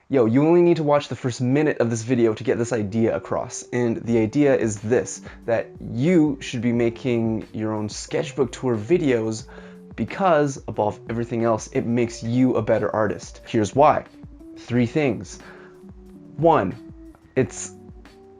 Yo, you only need to watch the first minute of this video to get this idea across. And the idea is this, that you should be making your own sketchbook tour videos because, above everything else, it makes you a better artist. Here's why. 3 things. 1, it's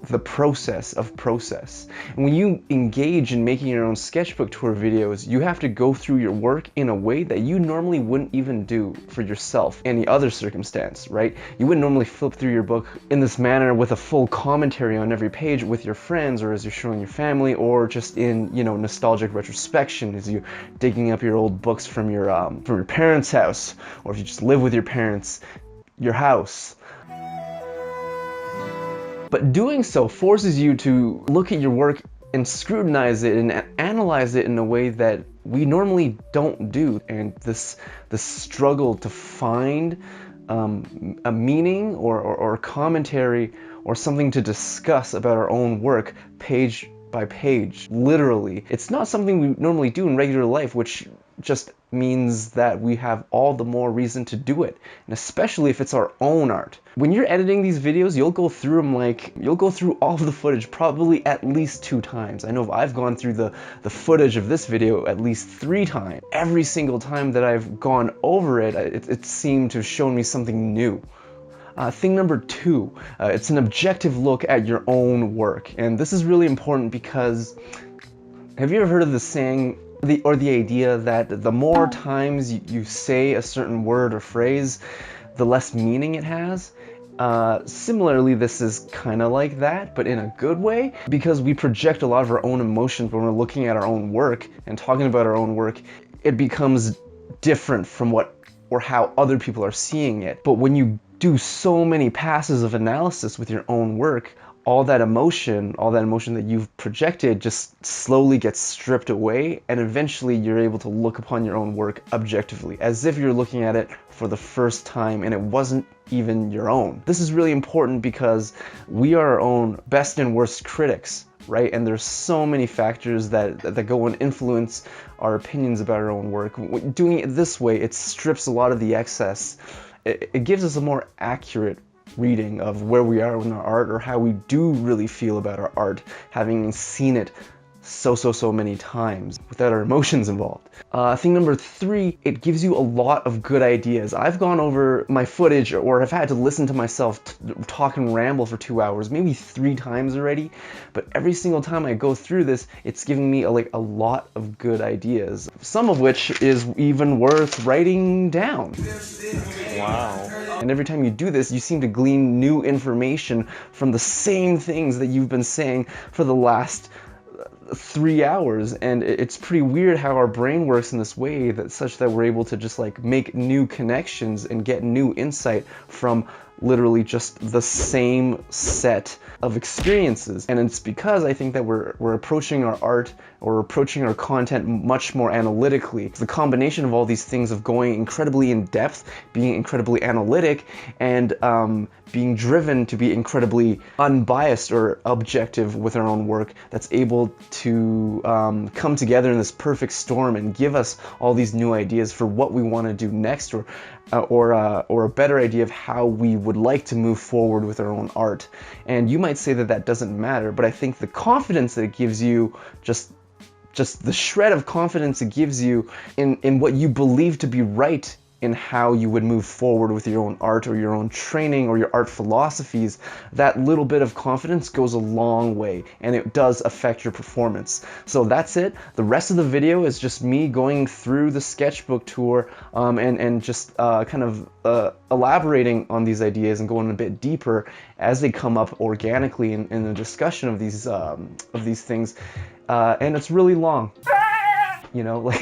the process of process. And when you engage in making your own sketchbook tour videos, you have to go through your work in a way that you normally wouldn't even do for yourself in any other circumstance, right? You wouldn't normally flip through your book in this manner with a full commentary on every page with your friends, or as you're showing your family, or just in, you know, nostalgic retrospection as you're digging up your old books from your parents' house, or if you just live with your parents, your house. But doing so forces you to look at your work and scrutinize it and analyze it in a way that we normally don't do. And this struggle to find a meaning or a commentary or something to discuss about our own work page by page, literally. It's not something we normally do in regular life, which just means that we have all the more reason to do it, and especially if it's our own art. When you're editing these videos, you'll go through all of the footage probably at least 2 times. I know I've gone through the footage of this video at least 3 times. Every single time that I've gone over it, it seemed to have shown me something new. Thing number 2, it's an objective look at your own work. And this is really important because, have you ever heard of the saying, or the idea that the more times you say a certain word or phrase, the less meaning it has? Similarly, this is kind of like that, but in a good way, because we project a lot of our own emotions when we're looking at our own work and talking about our own work. It becomes different from what or how other people are seeing it. But when you do so many passes of analysis with your own work, all that emotion that you've projected just slowly gets stripped away, and eventually you're able to look upon your own work objectively, as if you're looking at it for the first time and it wasn't even your own. This is really important because we are our own best and worst critics, right? And there's so many factors that go and influence our opinions about our own work. Doing it this way, it strips a lot of the excess. It gives us a more accurate reading of where we are in our art, or how we do really feel about our art, having seen it so many times without our emotions involved. Thing number 3, it gives you a lot of good ideas. I've gone over my footage, or I've had to listen to myself talk and ramble for 2 hours, maybe 3 times already, but every single time I go through this, it's giving me a lot of good ideas, some of which is even worth writing down. Wow. And every time you do this, you seem to glean new information from the same things that you've been saying for the last 3 hours. And it's pretty weird how our brain works in this way, that such that we're able to just like make new connections and get new insight from literally just the same set of experiences. And it's because I think that we're approaching our art, or approaching our content much more analytically. It's the combination of all these things of going incredibly in depth, being incredibly analytic, and being driven to be incredibly unbiased or objective with our own work, that's able to come together in this perfect storm and give us all these new ideas for what we want to do next, or a better idea of how we would like to move forward with our own art. And you might say that that doesn't matter, but I think the confidence that it gives you, just the shred of confidence it gives you in what you believe to be right in how you would move forward with your own art, or your own training, or your art philosophies, that little bit of confidence goes a long way, and it does affect your performance. So that's it. The rest of the video is just me going through the sketchbook tour, and just kind of elaborating on these ideas and going a bit deeper as they come up organically in the discussion of these things. And it's really long, you know, like.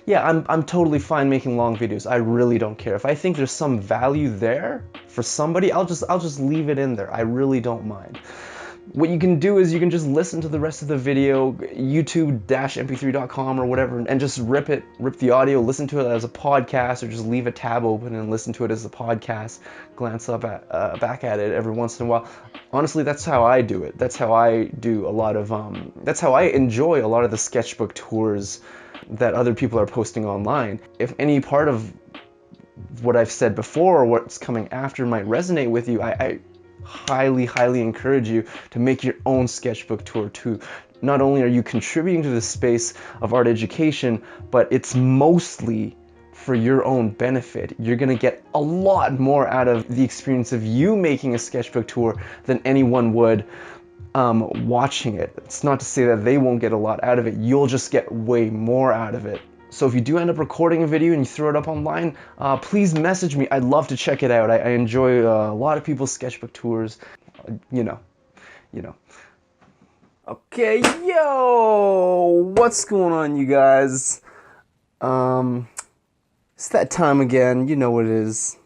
Yeah, I'm totally fine making long videos. I really don't care. If I think there's some value there for somebody, I'll just leave it in there. I really don't mind. what you can do is you can just listen to the rest of the video, youtube-mp3.com or whatever, and just rip the audio, listen to it as a podcast, or just leave a tab open and listen to it as a podcast, glance up back at it every once in a while. Honestly, that's how I do it. That's how I do a lot of, that's how I enjoy a lot of the sketchbook tours that other people are posting online. If any part of what I've said before or what's coming after might resonate with you, I highly encourage you to make your own sketchbook tour too. Not only are you contributing to the space of art education, but it's mostly for your own benefit. You're gonna get a lot more out of the experience of you making a sketchbook tour than anyone would watching it. It's not to say that they won't get a lot out of it, you'll just get way more out of it. So if you do end up recording a video and you throw it up online, please message me. I'd love to check it out. I enjoy a lot of people's sketchbook tours, you know. Okay, yo, what's going on, you guys? It's that time again. You know what it is.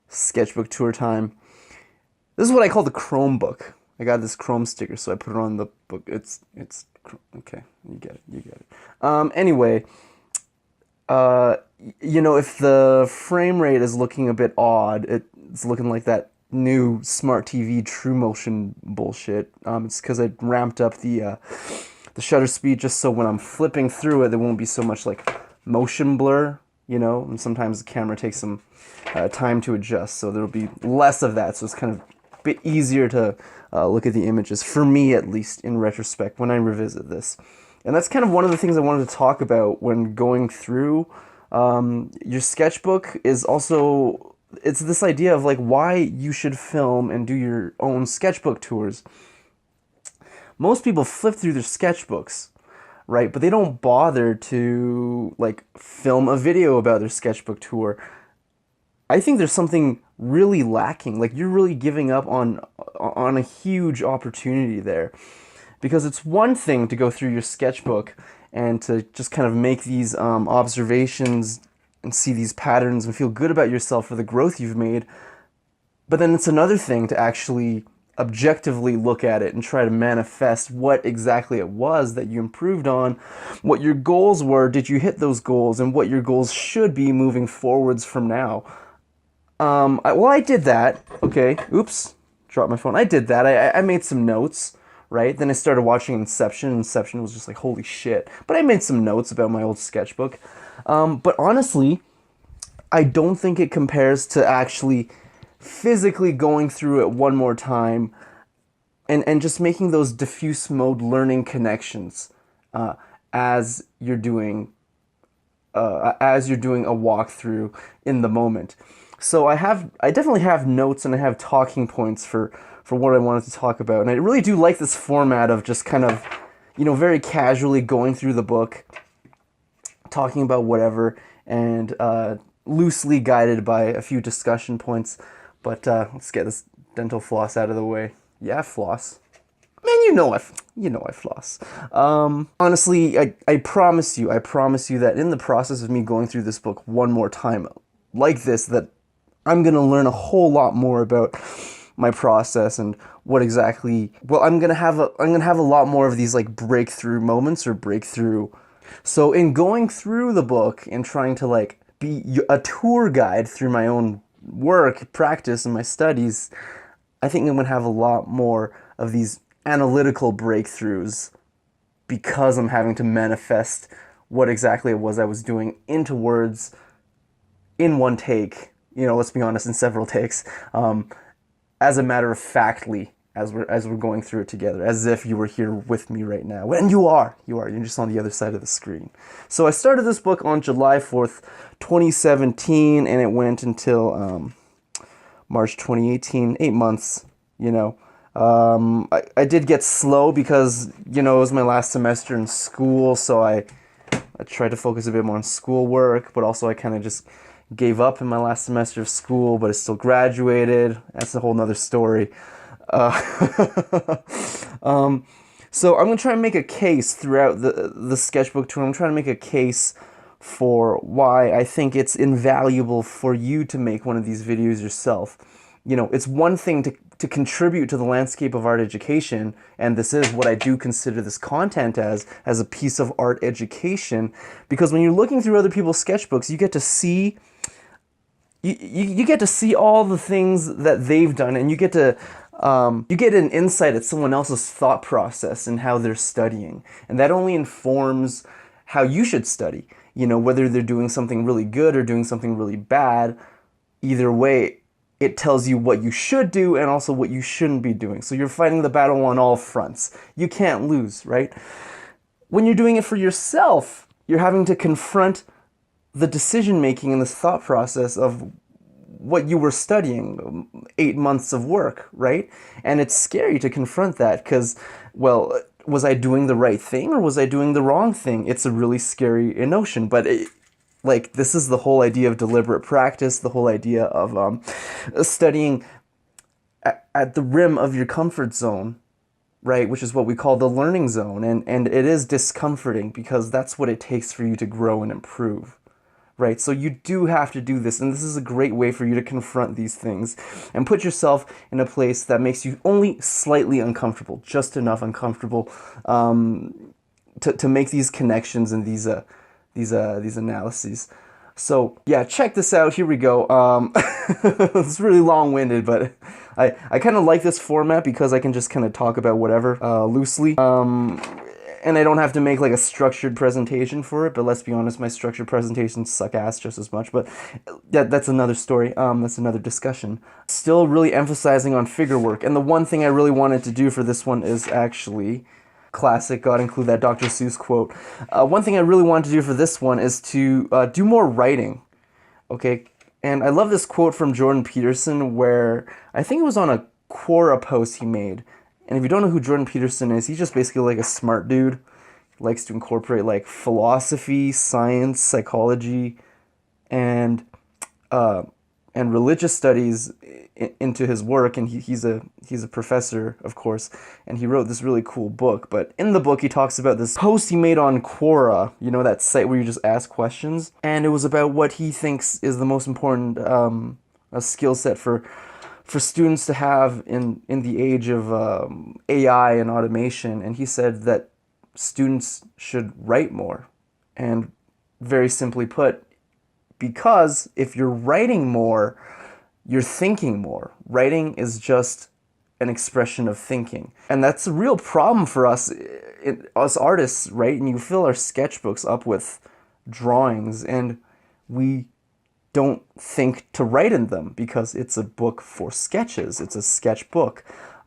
Sketchbook tour time. This is what I call the Chromebook. I got this Chrome sticker, so I put it on the book. It's okay. You get it. Anyway, you know, if the frame rate is looking a bit odd, it's looking like that new smart TV True Motion bullshit. It's because I ramped up the shutter speed just so when I'm flipping through it, there won't be so much like motion blur, you know. And sometimes the camera takes some time to adjust, so there'll be less of that. So it's kind of a bit easier to look at the images, for me at least, in retrospect, when I revisit this. And that's kind of one of the things I wanted to talk about when going through your sketchbook. Is also, it's this idea of like why you should film and do your own sketchbook tours. Most people flip through their sketchbooks, right? But they don't bother to like film a video about their sketchbook tour. I think there's something really lacking. Like, you're really giving up on a huge opportunity there. Because it's one thing to go through your sketchbook and to just kind of make these observations and see these patterns and feel good about yourself for the growth you've made. But then it's another thing to actually objectively look at it and try to manifest what exactly it was that you improved on, what your goals were, did you hit those goals, and what your goals should be moving forwards from now. Well, I did that. Okay, oops, dropped my phone. I did that. I made some notes, right? Then I started watching Inception. Inception was just like, holy shit. But I made some notes about my old sketchbook. But honestly, I don't think it compares to actually physically going through it one more time and just making those diffuse mode learning connections as you're doing a walkthrough in the moment. So I definitely have notes and I have talking points for what I wanted to talk about. And I really do like this format of just kind of, you know, very casually going through the book, talking about whatever, and loosely guided by a few discussion points. But let's get this dental floss out of the way. Yeah, floss. Man, you know I floss. Honestly, I promise you that in the process of me going through this book one more time like this, that I'm gonna learn a whole lot more about my process and what exactly. Well, I'm gonna have a lot more of these like breakthrough moments or breakthrough. So in going through the book and trying to like be a tour guide through my own work, practice, and my studies, I think I'm gonna have a lot more of these analytical breakthroughs because I'm having to manifest what exactly it was I was doing into words in one take. You know, let's be honest, in several takes, as a matter of factly, as we're going through it together, as if you were here with me right now. And you're just on the other side of the screen. So I started this book on July 4th, 2017, and it went until March 2018, 8 months, you know. I did get slow because, you know, it was my last semester in school, so I tried to focus a bit more on schoolwork, but also I kind of just gave up in my last semester of school, but I still graduated. That's a whole nother story. So I'm going to try and make a case throughout the sketchbook tour. I'm trying to make a case for why I think it's invaluable for you to make one of these videos yourself. You know, it's one thing to to contribute to the landscape of art education, and this is what I do consider this content as a piece of art education, because when you're looking through other people's sketchbooks, you get to see you get to see all the things that they've done, and you get an insight at someone else's thought process and how they're studying, and that only informs how you should study. You know, whether they're doing something really good or doing something really bad, either way, it tells you what you should do and also what you shouldn't be doing. So you're fighting the battle on all fronts. You can't lose, right? When you're doing it for yourself, you're having to confront the decision-making and the thought process of what you were studying, 8 months of work, right? And it's scary to confront that because, well, was I doing the right thing or was I doing the wrong thing? It's a really scary notion, but this is the whole idea of deliberate practice, the whole idea of studying at the rim of your comfort zone, right? Which is what we call the learning zone, and it is discomforting because that's what it takes for you to grow and improve. Right, so you do have to do this, and this is a great way for you to confront these things and put yourself in a place that makes you only slightly uncomfortable, just enough uncomfortable to make these connections and these analyses. So yeah, check this out. Here we go. It's really long-winded, but I kind of like this format because I can just kind of talk about whatever loosely. And I don't have to make like a structured presentation for it, but let's be honest, my structured presentations suck ass just as much, but that's another story, that's another discussion. Still really emphasizing on figure work, and the one thing I really wanted to do for this one is actually, classic, gotta include that Dr. Seuss quote, one thing I really wanted to do for this one is to do more writing, okay? And I love this quote from Jordan Peterson where, I think it was on a Quora post he made. And if you don't know who Jordan Peterson is, he's just basically like a smart dude. He likes to incorporate like philosophy, science, psychology, and religious studies into his work. And he's a professor, of course. And he wrote this really cool book. But in the book, he talks about this post he made on Quora, you know, that site where you just ask questions. And it was about what he thinks is the most important skill set for students to have in the age of AI and automation, and he said that students should write more. And very simply put, because if you're writing more, you're thinking more. Writing is just an expression of thinking. And that's a real problem for us, us artists, right? And you fill our sketchbooks up with drawings, and we don't think to write in them because it's a book for sketches. It's a sketchbook.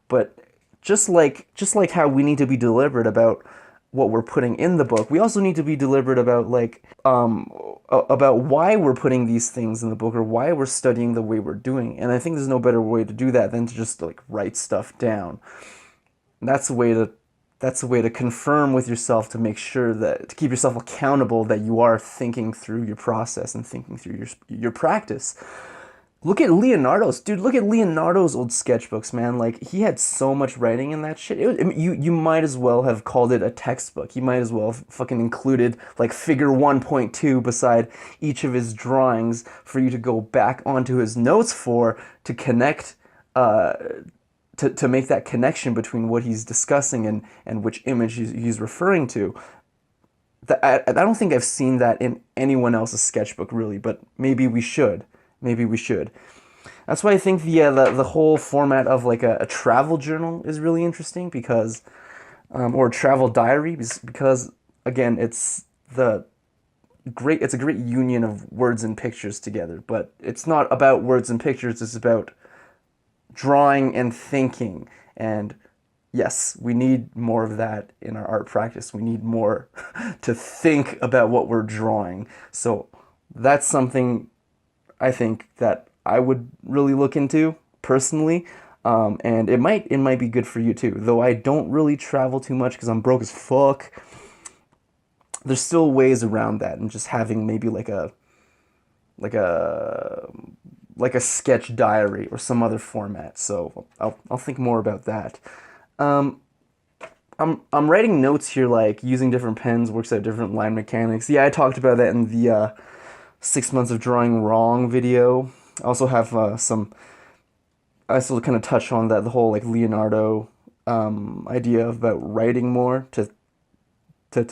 But just like how we need to be deliberate about what we're putting in the book, we also need to be deliberate about about why we're putting these things in the book or why we're studying the way we're doing. And I think there's no better way to do that than to just like write stuff down. And that's a way to confirm with yourself, to make sure that, to keep yourself accountable that you are thinking through your process and thinking through your practice. Look at Leonardo's old sketchbooks, man. Like, he had so much writing in that shit. You might as well have called it a textbook. You might as well have fucking included like figure 1.2 beside each of his drawings for you to go back onto his notes to connect, to make that connection between what he's discussing and which image he's referring to. I don't think I've seen that in anyone else's sketchbook, really, but maybe we should. Maybe we should. That's why I think the whole format of like a travel journal is really interesting, because, or a travel diary, because again, it's a great union of words and pictures together, but it's not about words and pictures, it's about drawing and thinking. And yes, we need more of that in our art practice. We need more to think about what we're drawing. So that's something I think that I would really look into personally. And it might be good for you too. Though I don't really travel too much because I'm broke as fuck. There's still ways around that, and just having maybe like a sketch diary or some other format. So I'll think more about that. I'm writing notes here, like using different pens works out different line mechanics. Yeah, I talked about that in the 6 months of drawing wrong video. I also have I still kind of touch on that, the whole like Leonardo idea about writing more to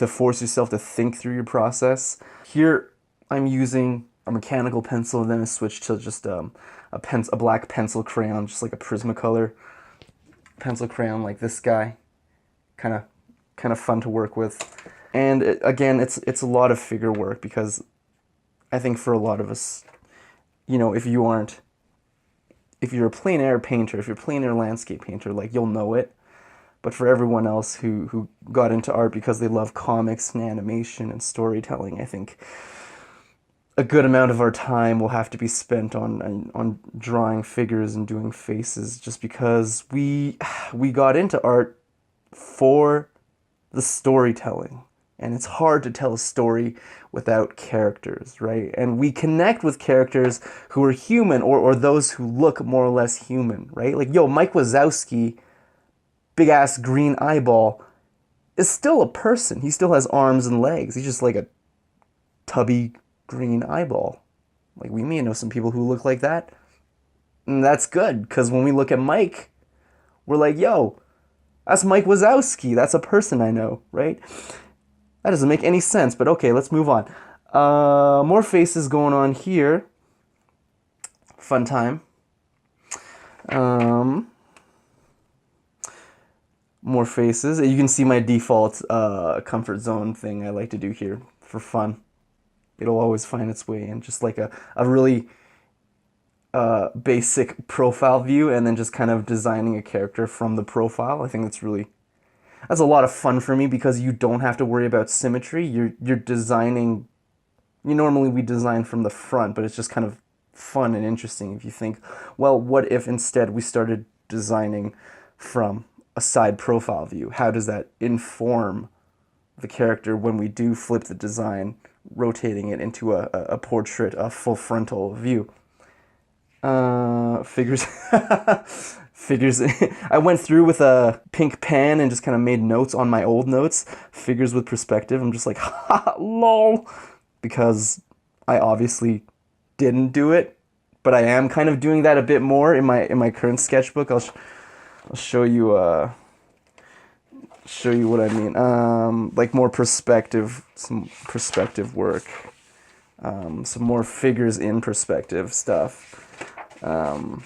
force yourself to think through your process. Here I'm using a mechanical pencil, and then I switched to just a black pencil crayon, just like a Prismacolor pencil crayon like this guy. Kind of fun to work with. And again, it's a lot of figure work, because I think for a lot of us, you know, if you're a plein air painter, if you're a plein air landscape painter, like, you'll know it. But for everyone else who got into art because they love comics and animation and storytelling, I think a good amount of our time will have to be spent on drawing figures and doing faces, just because we got into art for the storytelling. And it's hard to tell a story without characters, right? And we connect with characters who are human, or those who look more or less human, right? Like, yo, Mike Wazowski, big-ass green eyeball, is still a person. He still has arms and legs. He's just like a tubby green eyeball. Like, we may know some people who look like that. And that's good, because when we look at Mike, we're like, yo, that's Mike Wazowski. That's a person I know, right? That doesn't make any sense, but okay, let's move on. More faces going on here. Fun time. More faces. You can see my default comfort zone thing I like to do here for fun. It'll always find its way in, just like a really basic profile view, and then just kind of designing a character from the profile. I think that's a lot of fun for me, because you don't have to worry about symmetry. You're designing. Normally we design from the front, but it's just kind of fun and interesting if you think, well, what if instead we started designing from a side profile view? How does that inform the character when we do flip the design, rotating it into a portrait, a full frontal view? Figures. Figures. I went through with a pink pen and just kind of made notes on my old notes. Figures with perspective. I'm just like, ha, lol. Because I obviously didn't do it, but I am kind of doing that a bit more in my current sketchbook. I'll show you what I mean. Like more perspective, some perspective work, some more figures in perspective stuff. And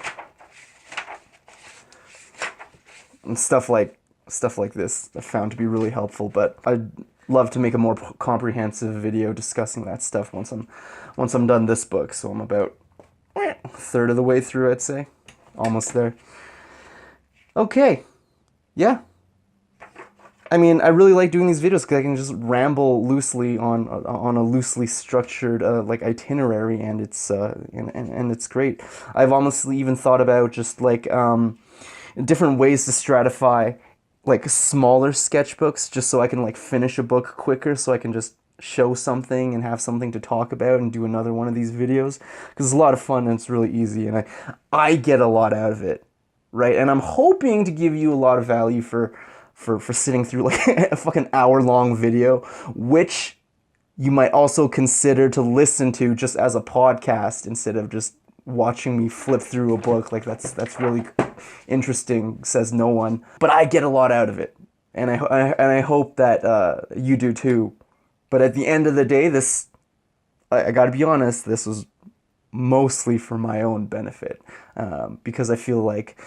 stuff like this I found to be really helpful, but I'd love to make a more comprehensive video discussing that stuff once I'm done this book. So I'm about a third of the way through, I'd say. Almost there. Okay. Yeah. I mean, I really like doing these videos because I can just ramble loosely on a loosely structured like itinerary, and it's and it's great. I've honestly even thought about just like different ways to stratify like smaller sketchbooks, just so I can like finish a book quicker, so I can just show something and have something to talk about and do another one of these videos, because it's a lot of fun and it's really easy, and I get a lot out of it, right? And I'm hoping to give you a lot of value for sitting through like a fucking hour-long video, which you might also consider to listen to just as a podcast instead of just watching me flip through a book. Like that's really interesting, says no one, but I get a lot out of it, and I hope that you do too. But at the end of the day, I gotta be honest, this was mostly for my own benefit, because I feel like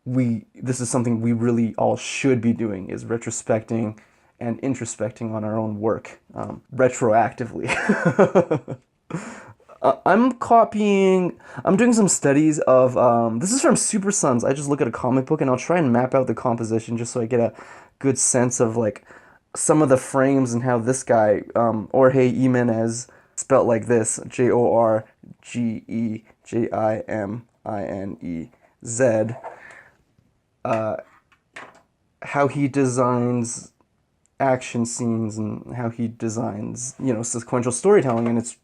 this is something we really all should be doing, is retrospecting and introspecting on our own work, retroactively. I'm doing some studies of, this is from Super Sons. I just look at a comic book and I'll try and map out the composition just so I get a good sense of like some of the frames and how this guy, Jorge Jimenez, spelt like this, Jorgejiminez, how he designs action scenes and how he designs, sequential storytelling, and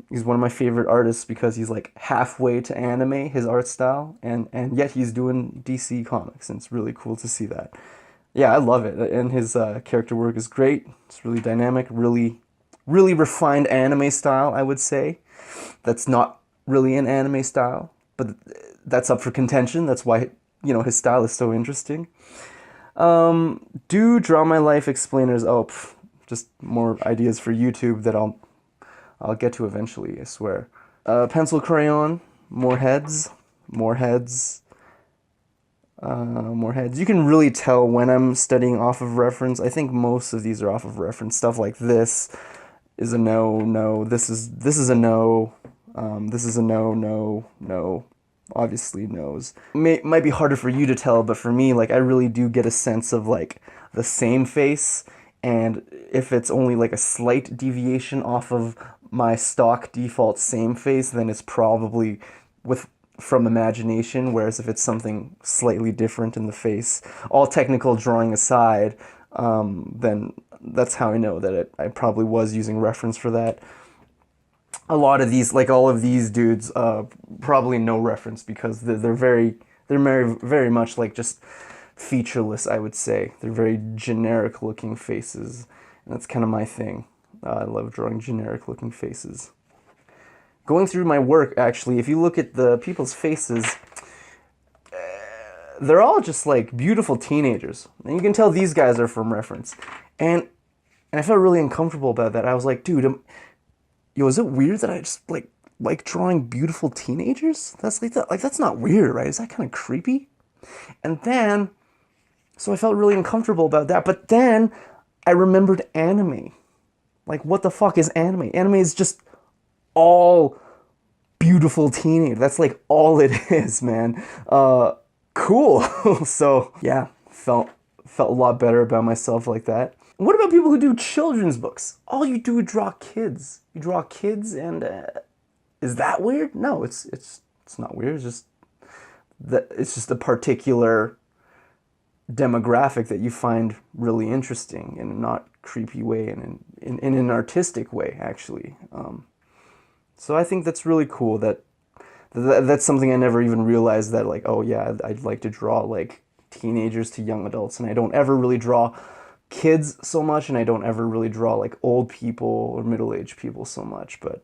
he's one of my favorite artists because he's like halfway to anime, his art style, and yet he's doing DC comics, and it's really cool to see that. Yeah, I love it, and his character work is great. It's really dynamic, really refined anime style, I would say. That's not really an anime style, but that's up for contention. That's why, his style is so interesting. Do draw my life explainers. Oh, just more ideas for YouTube that I'll get to eventually, I swear. Pencil crayon, more heads, more heads, more heads. You can really tell when I'm studying off of reference. I think most of these are off of reference. Stuff like this is a no, no. This is a no. This is a no, no, no. Obviously knows. Might be harder for you to tell, but for me, like, I really do get a sense of like the same face, and if it's only like a slight deviation off of my stock default same face, then it's probably from imagination, whereas if it's something slightly different in the face, all technical drawing aside, then that's how I know that I probably was using reference for that. A lot of these, like all of these dudes, probably no reference, because they're very much like just featureless, I would say. They're very generic looking faces, and that's kind of my thing. I love drawing generic looking faces. Going through my work, actually, if you look at the people's faces, they're all just like beautiful teenagers, and you can tell these guys are from reference. And I felt really uncomfortable about that. I was like, dude, is it weird that I just like drawing beautiful teenagers? That's like that. Like, that's not weird, right? Is that kind of creepy? And then, so I felt really uncomfortable about that. But then I remembered anime. Like, what the fuck is anime? Anime is just all beautiful teenagers. That's like all it is, man. Cool. So yeah, felt a lot better about myself like that. What about people who do children's books? All you do is draw kids. You draw kids, and is that weird? No, it's not weird. It's just a particular demographic that you find really interesting in a not creepy way, and in an artistic way, actually. So I think that's really cool. That's something I never even realized, that like, oh yeah, I'd like to draw like teenagers to young adults, and I don't ever really draw kids so much, and I don't ever really draw like old people or middle-aged people so much. But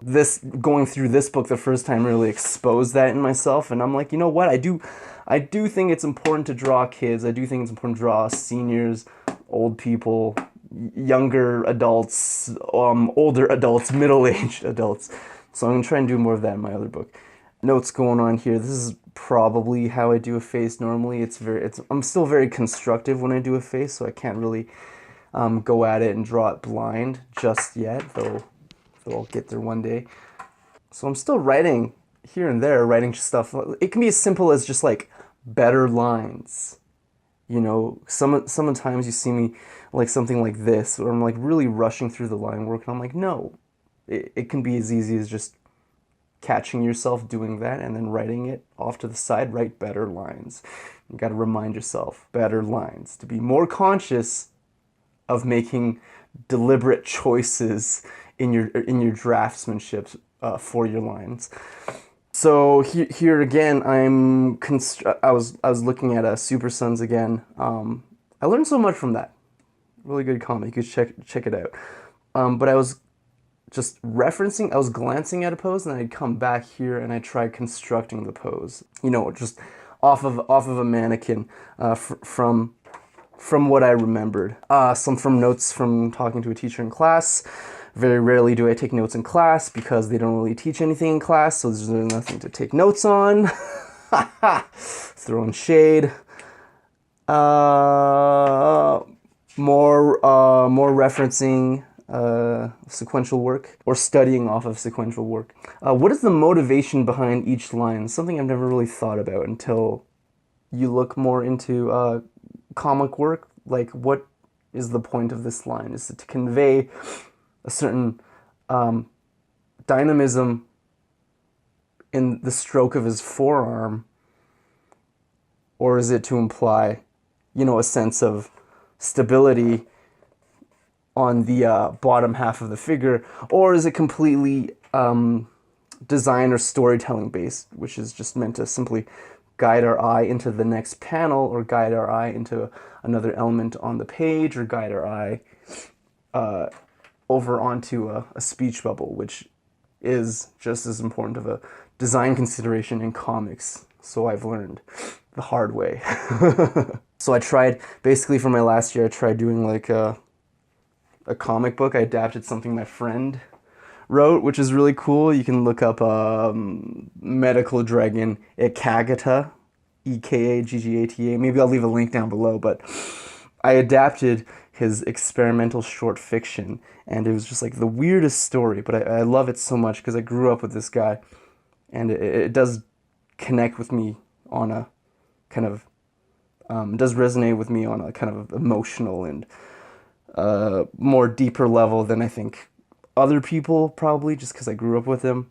going through this book the first time really exposed that in myself, and I'm like, you know what, I do think it's important to draw kids. I do think it's important to draw seniors, old people, younger adults, older adults, middle-aged adults. So I'm gonna try and do more of that in my other book. Notes going on here. This is probably how I do a face normally. I'm still very constructive when I do a face, so I can't really go at it and draw it blind just yet, though I'll get there one day. So I'm still writing here and there, writing stuff. It can be as simple as just like better lines. Sometimes you see me like something like this, or I'm like really rushing through the line work, and I'm like, no. It can be as easy as just catching yourself doing that and then writing it off to the side. Write better lines. You got to remind yourself, better lines, to be more conscious of making deliberate choices in your draftsmanship for your lines. So here again, I was looking at Super Sons again. I learned so much from that. Really good comic. You could check it out. But I was just referencing, I was glancing at a pose, and then I'd come back here and I tried constructing the pose. Just off of a mannequin, from what I remembered. Some from notes from talking to a teacher in class. Very rarely do I take notes in class, because they don't really teach anything in class, so there's nothing to take notes on. Throwing shade. More referencing sequential work, or studying off of sequential work. What is the motivation behind each line? Something I've never really thought about until you look more into comic work. Like, what is the point of this line? Is it to convey a certain dynamism in the stroke of his forearm, or is it to imply, a sense of stability on the bottom half of the figure, or is it completely design or storytelling based, which is just meant to simply guide our eye into the next panel, or guide our eye into another element on the page, or guide our eye over onto a speech bubble, which is just as important of a design consideration in comics So I've learned the hard way. So I tried, basically for my last year, I tried doing like a comic book. I adapted something my friend wrote, which is really cool. You can look up medical dragon EKAGGATA, EKAGGATA. Maybe I'll leave a link down below, but I adapted his experimental short fiction, and it was just like the weirdest story, but I love it so much because I grew up with this guy, and it does connect with me on a kind of, does resonate with me on a kind of emotional and more deeper level than I think other people probably, just because I grew up with him.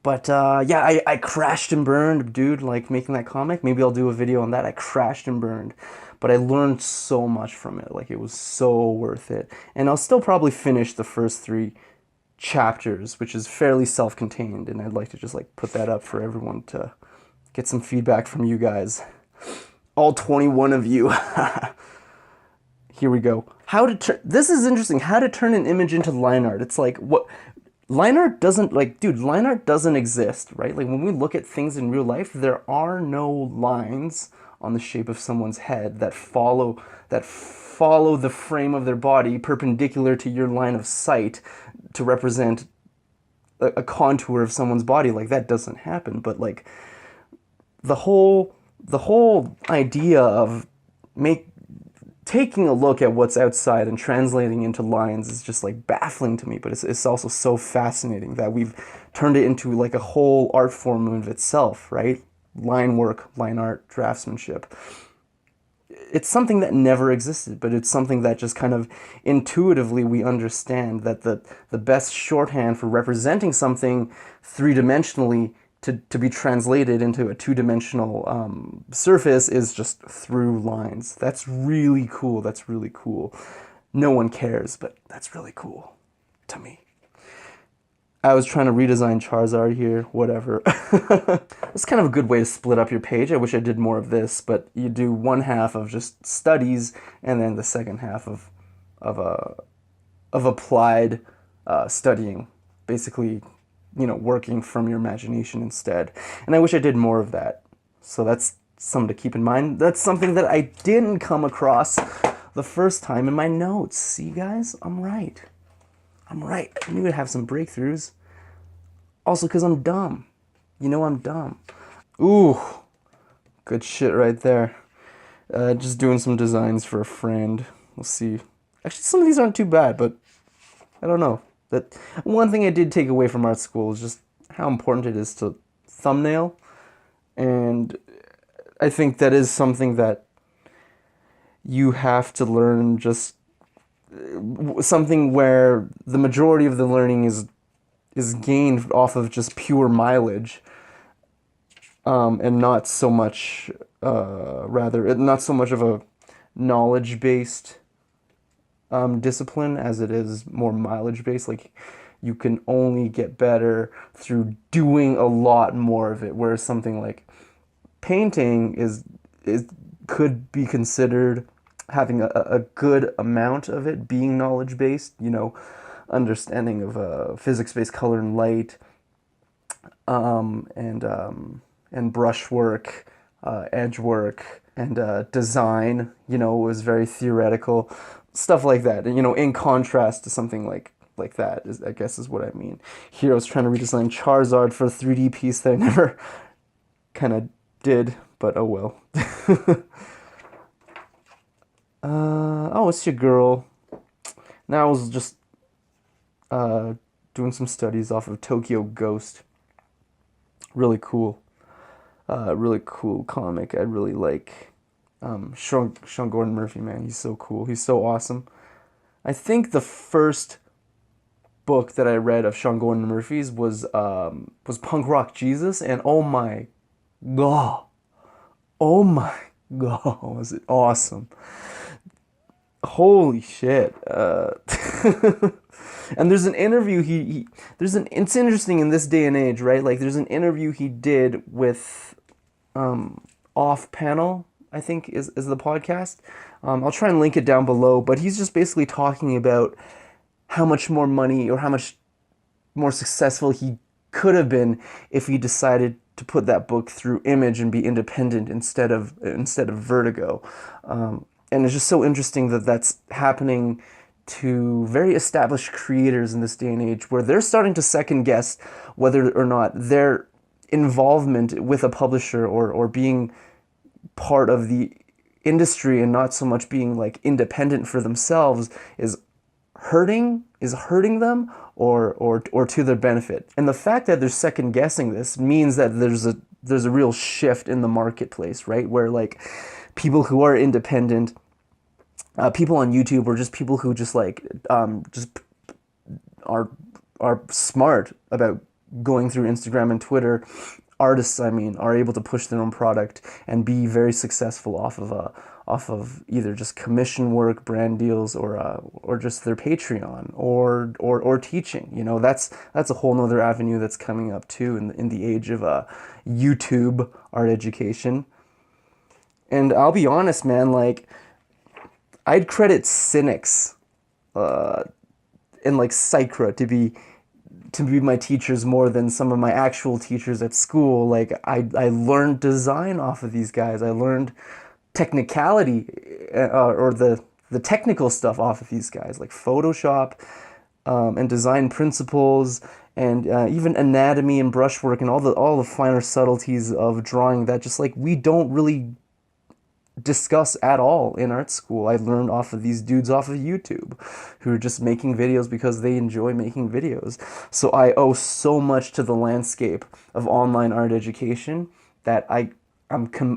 But yeah, I crashed and burned, dude, like making that comic. Maybe I'll do a video on that. I crashed and burned. But I learned so much from it. Like, it was so worth it. And I'll still probably finish the first 3 chapters, which is fairly self-contained. And I'd like to just like put that up for everyone to get some feedback from you guys. All 21 of you. Here we go. This is interesting. How to turn an image into line art. It's like, what? Line art doesn't, like, dude, line art doesn't exist, right? Like, when we look at things in real life, there are no lines on the shape of someone's head that follow the frame of their body perpendicular to your line of sight to represent a contour of someone's body. Like, that doesn't happen. But like, the whole idea of taking a look at what's outside and translating into lines is just like baffling to me, but it's also so fascinating that we've turned it into like a whole art form of itself, right? Line work, line art, draftsmanship. It's something that never existed, but it's something that just kind of intuitively we understand that the best shorthand for representing something 3-dimensionally to be translated into a 2-dimensional surface is just through lines. That's really cool. That's really cool. No one cares, but that's really cool to me. I was trying to redesign Charizard here, whatever. It's kind of a good way to split up your page. I wish I did more of this, but you do one half of just studies and then the second half of applied studying, basically, you know, working from your imagination instead. And I wish I did more of that. So that's something to keep in mind. That's something that I didn't come across the first time in my notes. See, guys? I'm right. I'm right. I knew I'd have some breakthroughs. Also, because I'm dumb. You know I'm dumb. Ooh. Good shit right there. Just doing some designs for a friend. We'll see. Actually, some of these aren't too bad, but I don't know. That one thing I did take away from art school is just how important it is to thumbnail, and I think that is something that you have to learn, just something where the majority of the learning is gained off of just pure mileage, and not so much not so much of a knowledge-based discipline as it is more mileage based. Like, you can only get better through doing a lot more of it, whereas something like painting could be considered having a good amount of it being knowledge based, you know, understanding of physics based color and light, and brush work, edge work, and design, you know, was very theoretical. Stuff like that, and, you know, in contrast to something like that, I guess is what I mean. Here I was trying to redesign Charizard for a 3D piece that I never kind of did, but oh well. Oh, it's your girl. Now I was just doing some studies off of Tokyo Ghost. Really cool. Really cool comic. I really like Sean Gordon Murphy, man. He's so cool. He's so awesome. I think the first book that I read of Sean Gordon Murphy's was Punk Rock Jesus, and oh my god, was it awesome? Holy shit! And there's an interview it's interesting in this day and age, right? Like, there's an interview he did with Off Panel, I think is the podcast. I'll try and link it down below, but he's just basically talking about how much more money or how much more successful he could have been if he decided to put that book through Image and be independent instead of Vertigo. And it's just so interesting that that's happening to very established creators in this day and age, where they're starting to second guess whether or not their involvement with a publisher or being part of the industry and not so much being like independent for themselves is hurting them or to their benefit. And the fact that they're second guessing this means that there's a real shift in the marketplace, right? Where like people who are independent, people on YouTube, or just people who just like just are smart about going through Instagram and Twitter, artists, I mean, are able to push their own product and be very successful off of either just commission work, brand deals, or just their Patreon or teaching. You know, that's a whole nother avenue that's coming up too in the age of YouTube art education. And I'll be honest, man, like I'd credit cynics and like Psychra to be my teachers more than some of my actual teachers at school. Like I learned design off of these guys. I learned technicality or the technical stuff off of these guys, like Photoshop and design principles and even anatomy and brushwork and all the finer subtleties of drawing that just like we don't really discuss at all in art school. I learned off of these dudes off of YouTube who are just making videos because they enjoy making videos. So I owe so much to the landscape of online art education that I'm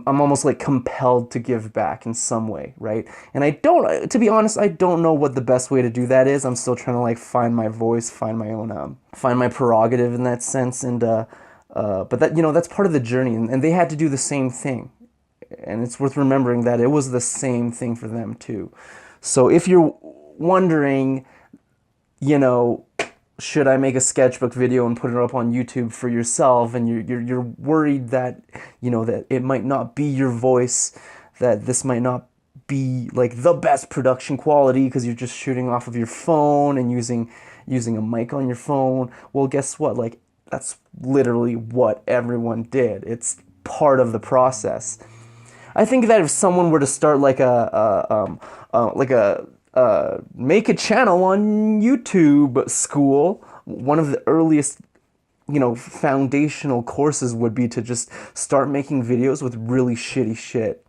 almost like compelled to give back in some way, right? And to be honest, I don't know what the best way to do that is. I'm still trying to like find my voice, find my prerogative in that sense. And but that, you know, that's part of the journey, and they had to do the same thing. And it's worth remembering that it was the same thing for them too. So if you're wondering, you know, should I make a sketchbook video and put it up on YouTube for yourself, and you're worried that, you know, that it might not be your voice, that this might not be like the best production quality because you're just shooting off of your phone and using a mic on your phone, well, guess what? Like that's literally what everyone did. It's part of the process. I think that if someone were to start like make a channel on YouTube school, one of the earliest, you know, foundational courses would be to just start making videos with really shitty shit.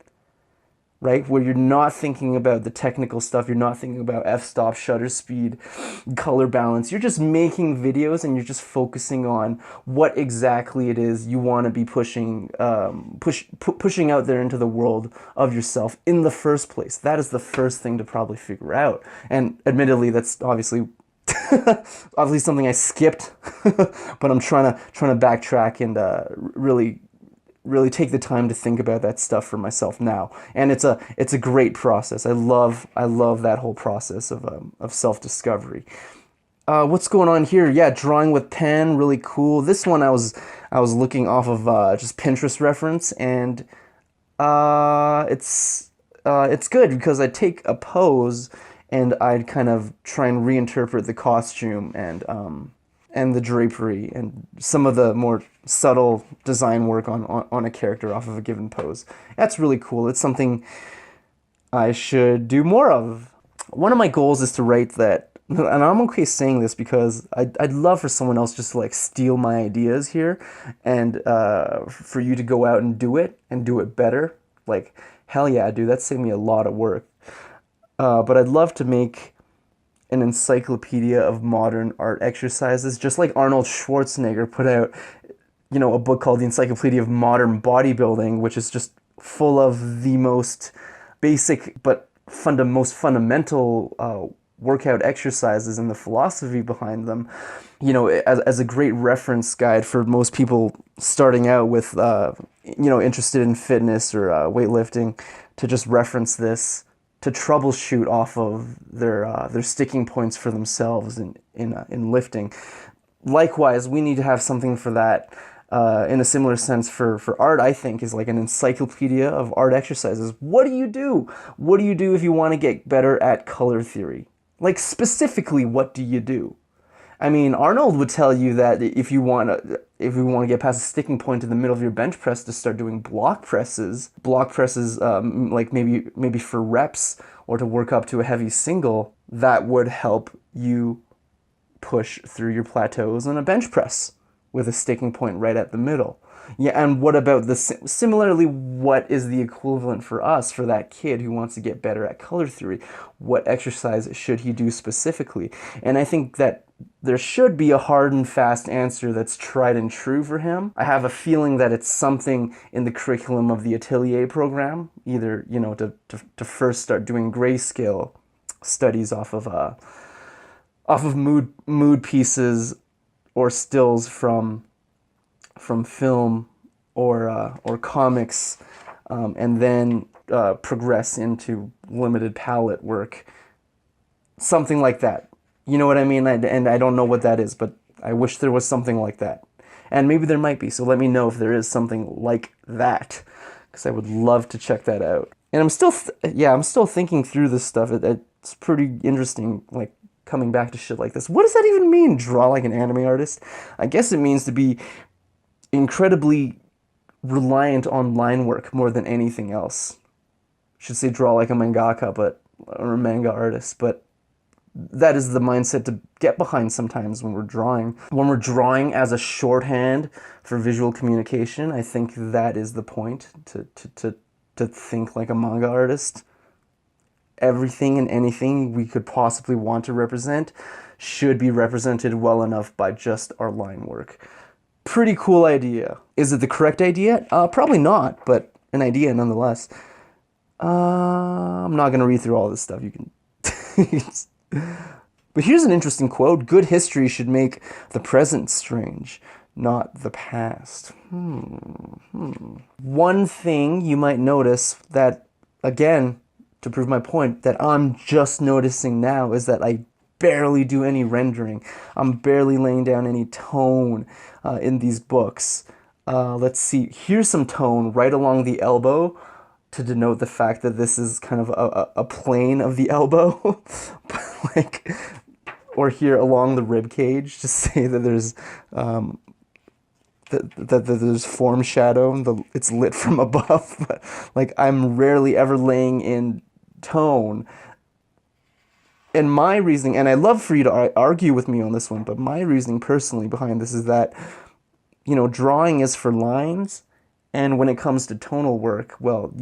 Right? Where you're not thinking about the technical stuff, you're not thinking about f-stop, shutter speed, color balance. You're just making videos and you're just focusing on what exactly it is you want to be pushing out there into the world of yourself in the first place. That is the first thing to probably figure out. And admittedly, that's obviously something I skipped, but I'm trying to backtrack and really take the time to think about that stuff for myself now. And it's a great process. I love that whole process of self-discovery. What's going on here? Yeah, drawing with pen, really cool. This one I was looking off of just Pinterest reference, and it's good because I take a pose and I'd kind of try and reinterpret the costume and the drapery and some of the more subtle design work on a character off of a given pose. That's really cool. It's something I should do more of. One of my goals is to write that, and I'm okay saying this because I'd love for someone else just to like steal my ideas here and for you to go out and do it better. Like, hell yeah, dude, that saved me a lot of work. But I'd love to make an encyclopedia of modern art exercises, just like Arnold Schwarzenegger put out, you know, a book called The Encyclopedia of Modern Bodybuilding, which is just full of the most basic but most fundamental workout exercises and the philosophy behind them, you know, as a great reference guide for most people starting out with, you know, interested in fitness or weightlifting, to just reference this, to troubleshoot off of their sticking points for themselves in lifting. Likewise, we need to have something for that in a similar sense for art. I think is like an encyclopedia of art exercises. What do you do? What do you do if you want to get better at color theory? Like specifically, what do you do? I mean, Arnold would tell you that if you want to get past a sticking point in the middle of your bench press, to start doing block presses, like maybe for reps or to work up to a heavy single, that would help you push through your plateaus on a bench press with a sticking point right at the middle. Yeah, and what about similarly, what is the equivalent for us, for that kid who wants to get better at color theory? What exercise should he do specifically? And I think that there should be a hard and fast answer that's tried and true for him. I have a feeling that it's something in the curriculum of the Atelier program, either, you know, to first start doing grayscale studies off of mood pieces or stills from film or comics, and then progress into limited palette work, something like that. You know what I mean? And I don't know what that is, but I wish there was something like that. And maybe there might be, so let me know if there is something like that, because I would love to check that out. And I'm still thinking through this stuff. It's pretty interesting, like, coming back to shit like this. What does that even mean, draw like an anime artist? I guess it means to be incredibly reliant on line work more than anything else. I should say draw like a mangaka, or a manga artist, but that is the mindset to get behind sometimes when we're drawing. When we're drawing as a shorthand for visual communication, I think that is the point, to think like a manga artist. Everything and anything we could possibly want to represent should be represented well enough by just our line work. Pretty cool idea. Is it the correct idea? Probably not, but an idea nonetheless. I'm not going to read through all this stuff. You can... But here's an interesting quote. Good history should make the present strange, not the past. One thing you might notice that, again, to prove my point, that I'm just noticing now is that I barely do any rendering. I'm barely laying down any tone in these books. Let's see. Here's some tone right along the elbow to denote the fact that this is kind of a plane of the elbow. Like, or here along the rib cage to say that there's that there's form shadow. It's lit from above. But like, I'm rarely ever laying in tone. And my reasoning, and I'd love for you to argue with me on this one, but my reasoning personally behind this is that, you know, drawing is for lines, and when it comes to tonal work, well,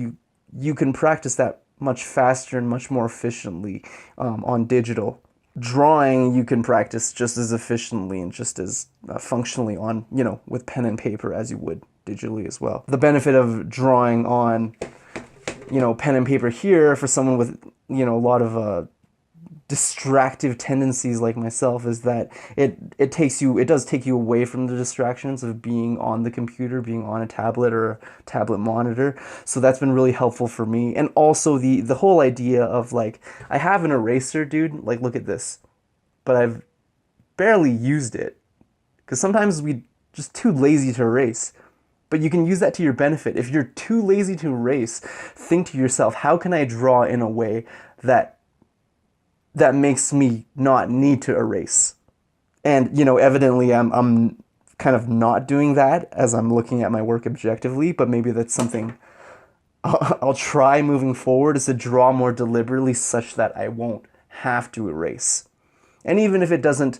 you can practice that much faster and much more efficiently on digital. Drawing, you can practice just as efficiently and just as functionally on, you know, with pen and paper as you would digitally as well. The benefit of drawing on, you know, pen and paper here for someone with, you know, a lot of distractive tendencies like myself is that it does take you away from the distractions of being on the computer, being on a tablet or a tablet monitor. So that's been really helpful for me. And also the whole idea of, like, I have an eraser, dude, like, look at this, but I've barely used it because sometimes we just too lazy to erase. But you can use that to your benefit. If you're too lazy to erase, think to yourself, how can I draw in a way that makes me not need to erase? And, you know, evidently I'm kind of not doing that as I'm looking at my work objectively, but maybe that's something I'll try moving forward, is to draw more deliberately such that I won't have to erase. And even if it doesn't,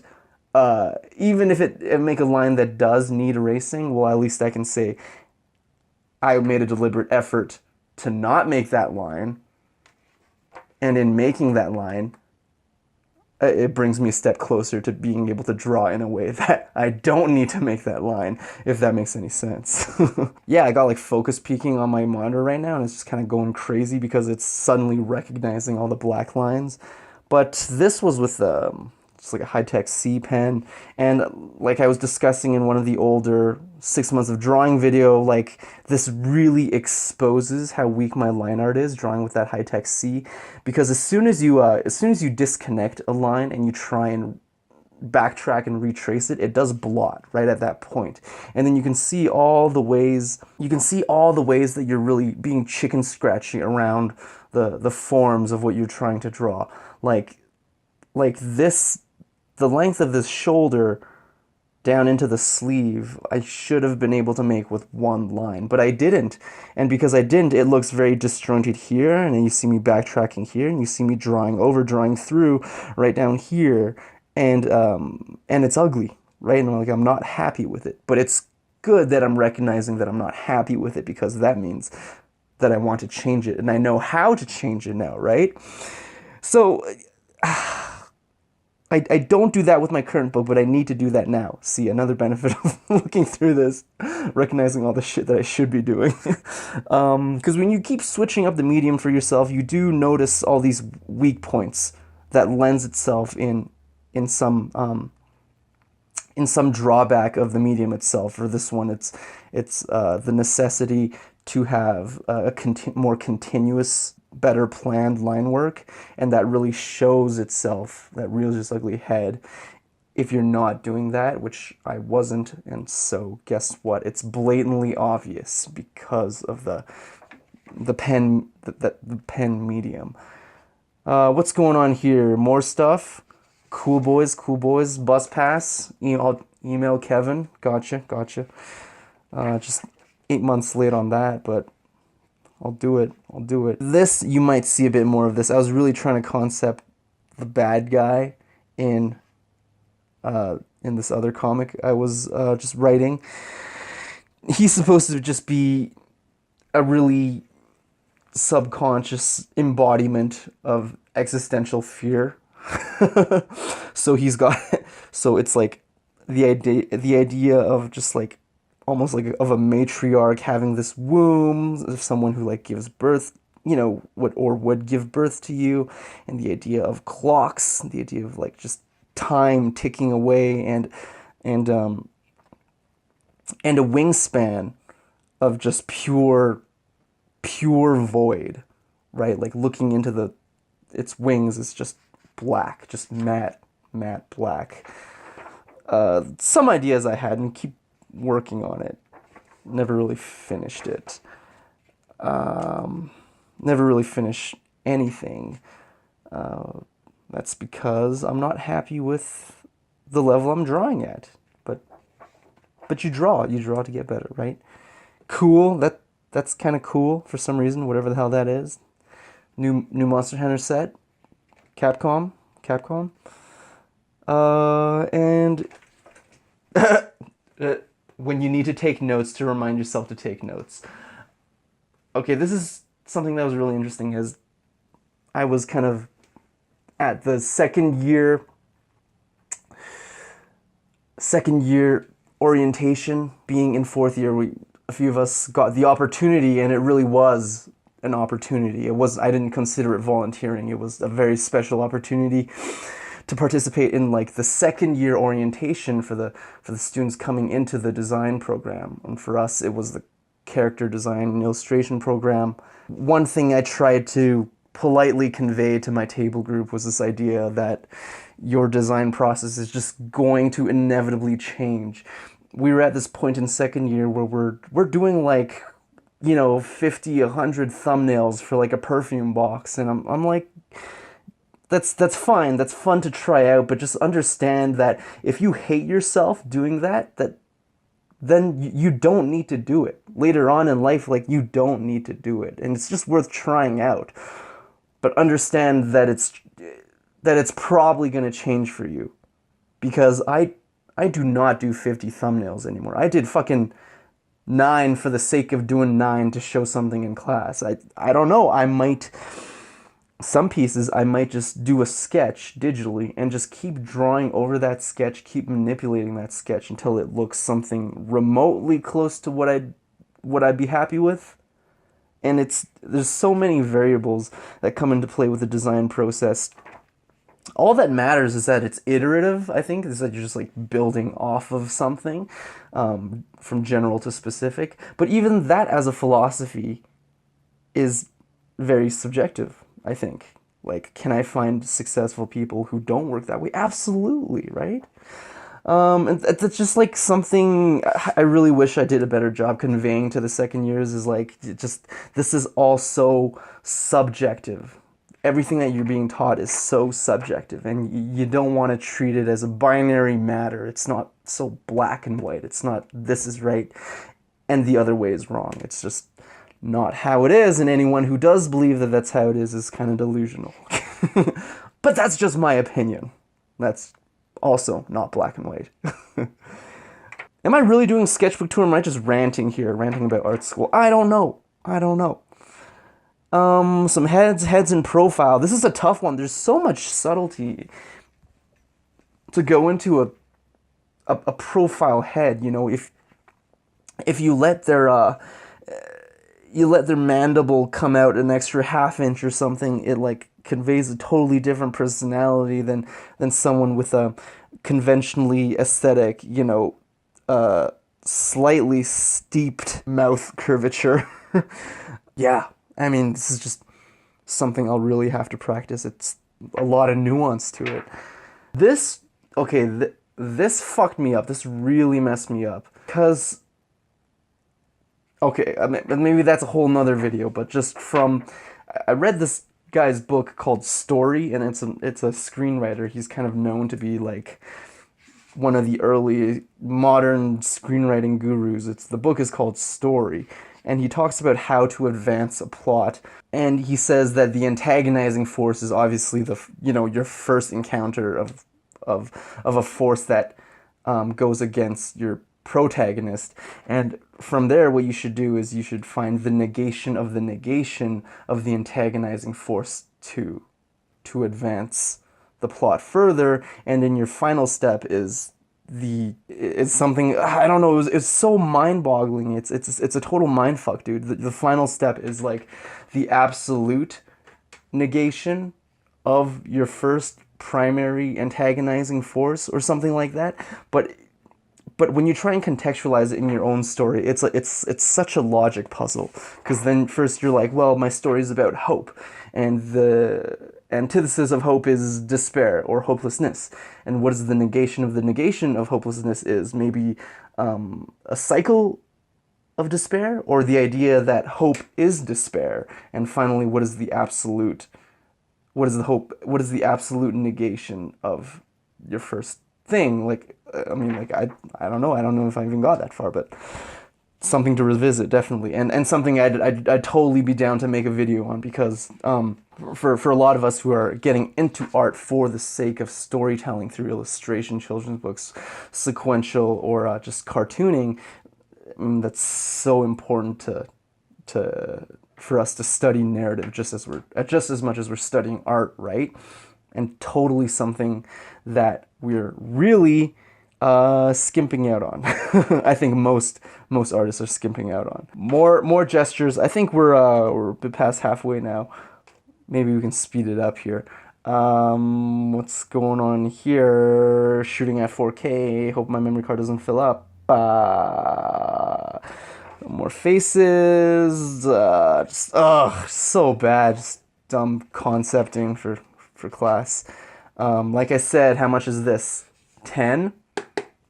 even if it make a line that does need erasing, well, at least I can say I made a deliberate effort to not make that line, and in making that line, it brings me a step closer to being able to draw in a way that I don't need to make that line, if that makes any sense. Yeah, I got like focus peaking on my monitor right now, and it's just kind of going crazy because it's suddenly recognizing all the black lines. But this was with it's like a high-tech C pen, and like I was discussing in one of the older 6 months of drawing video, like, this really exposes how weak my line art is drawing with that high-tech C, because as soon as you disconnect a line and you try and backtrack and retrace it, it does blot right at that point. And then you can see all the ways that you're really being chicken scratchy around the forms of what you're trying to draw. Like this the length of this shoulder down into the sleeve, I should have been able to make with one line, but I didn't. And because I didn't, it looks very disjointed here, and then you see me backtracking here, and you see me drawing over, drawing through, right down here, and it's ugly, right? And I'm not happy with it. But it's good that I'm recognizing that I'm not happy with it, because that means that I want to change it, and I know how to change it now, right? So I don't do that with my current book, but I need to do that now. See, another benefit of looking through this, recognizing all the shit that I should be doing. Because when you keep switching up the medium for yourself, you do notice all these weak points that lends itself in some drawback of the medium itself. For this one, it's the necessity to have a more continuous, better planned line work, and that really shows itself, that rears its ugly head, if you're not doing that, which I wasn't. And so guess what? It's blatantly obvious because of the pen medium. What's going on here? More stuff. Cool boys. Bus pass. Email Kevin. Gotcha. Just 8 months late on that, but I'll do it. This, you might see a bit more of this. I was really trying to concept the bad guy in this other comic I was just writing. He's supposed to just be a really subconscious embodiment of existential fear. So it's like the idea of just like almost like of a matriarch having this womb of someone who like gives birth, would give birth to you, and the idea of clocks, the idea of like just time ticking away, and a wingspan of just pure void, right? Like looking into its wings is just black, just matte black. Some ideas I had, and keep working on it. Never really finished it. Never really finished anything. That's because I'm not happy with the level I'm drawing at. But you draw to get better, right? Cool. That's kind of cool for some reason, whatever the hell that is. New Monster Hunter set. Capcom. And when you need to take notes, to remind yourself to take notes. Okay, this is something that was really interesting, as I was kind of at the second year orientation, being in fourth year. A few of us got the opportunity, and it really was an opportunity. I didn't consider it volunteering. It was a very special opportunity to participate in like the second year orientation for the students coming into the design program. And for us, it was the character design and illustration program. One thing I tried to politely convey to my table group was this idea that your design process is just going to inevitably change. We were at this point in second year where we're doing like 50, 100 thumbnails for like a perfume box, and I'm like, that's fine, that's fun to try out, but just understand that if you hate yourself doing that then you don't need to do it. Later on in life, like, you don't need to do it, and it's just worth trying out. But understand that it's probably going to change for you, because I do not do 50 thumbnails anymore. I did fucking 9 for the sake of doing 9 to show something in class. I don't know, some pieces I might just do a sketch digitally and just keep drawing over that sketch, keep manipulating that sketch until it looks something remotely close to what I'd be happy with. And there's so many variables that come into play with the design process. All that matters is that it's iterative, I think, is that you're just like building off of something, from general to specific. But even that as a philosophy is very subjective, I think. Like, can I find successful people who don't work that way? Absolutely, right? And that's just like something I really wish I did a better job conveying to the second years, is like, this is all so subjective. everything that you're being taught is so subjective, and you don't want to treat it as a binary matter. It's not so black and white. It's not this is right and the other way is wrong. It's just not how it is, and anyone who does believe that that's how it is kind of delusional. But that's just my opinion. That's also not black and white. Am I really doing sketchbook tour, or am I just ranting here, ranting about art school? I don't know. Some heads and profile. This is a tough one. There's so much subtlety to go into a profile head. You know, if you let their mandible come out an extra half inch or something, it like conveys a totally different personality than someone with a conventionally aesthetic, you know, slightly steeped mouth curvature. Yeah, I mean, this is just something I'll really have to practice. It's a lot of nuance to it. This fucked me up. This really messed me up. Because, okay, I mean, maybe that's a whole nother video, but just from, I read this guy's book called Story, and it's a screenwriter. He's kind of known to be like one of the early modern screenwriting gurus. The book is called Story, and he talks about how to advance a plot. And he says that the antagonizing force is obviously your first encounter of a force that goes against your protagonist. And from there, what you should do is you should find the negation of the antagonizing force to advance the plot further. And then your final step is something, I don't know, it's so mind-boggling. It's a total mindfuck, dude. The final step is like the absolute negation of your first primary antagonizing force or something like that. But when you try and contextualize it in your own story, it's such a logic puzzle. Because then first you're like, well, my story is about hope, and the antithesis of hope is despair or hopelessness. And what is the negation of hopelessness is maybe a cycle of despair, or the idea that hope is despair. And finally, what is the absolute negation of your first thing? Like, I mean, like, I don't know if I even got that far, but something to revisit, definitely, and something I'd totally be down to make a video on, because for a lot of us who are getting into art for the sake of storytelling through illustration, children's books, sequential, or just cartooning, that's so important for us to study narrative just as much as we're studying art, right? And totally something that we're really skimping out on. I think most artists are skimping out on. More gestures. I think we're a bit past halfway now. Maybe we can speed it up here. What's going on here? Shooting at 4K. Hope my memory card doesn't fill up. More faces. So bad. Just dumb concepting for class. Like I said, how much is this? 10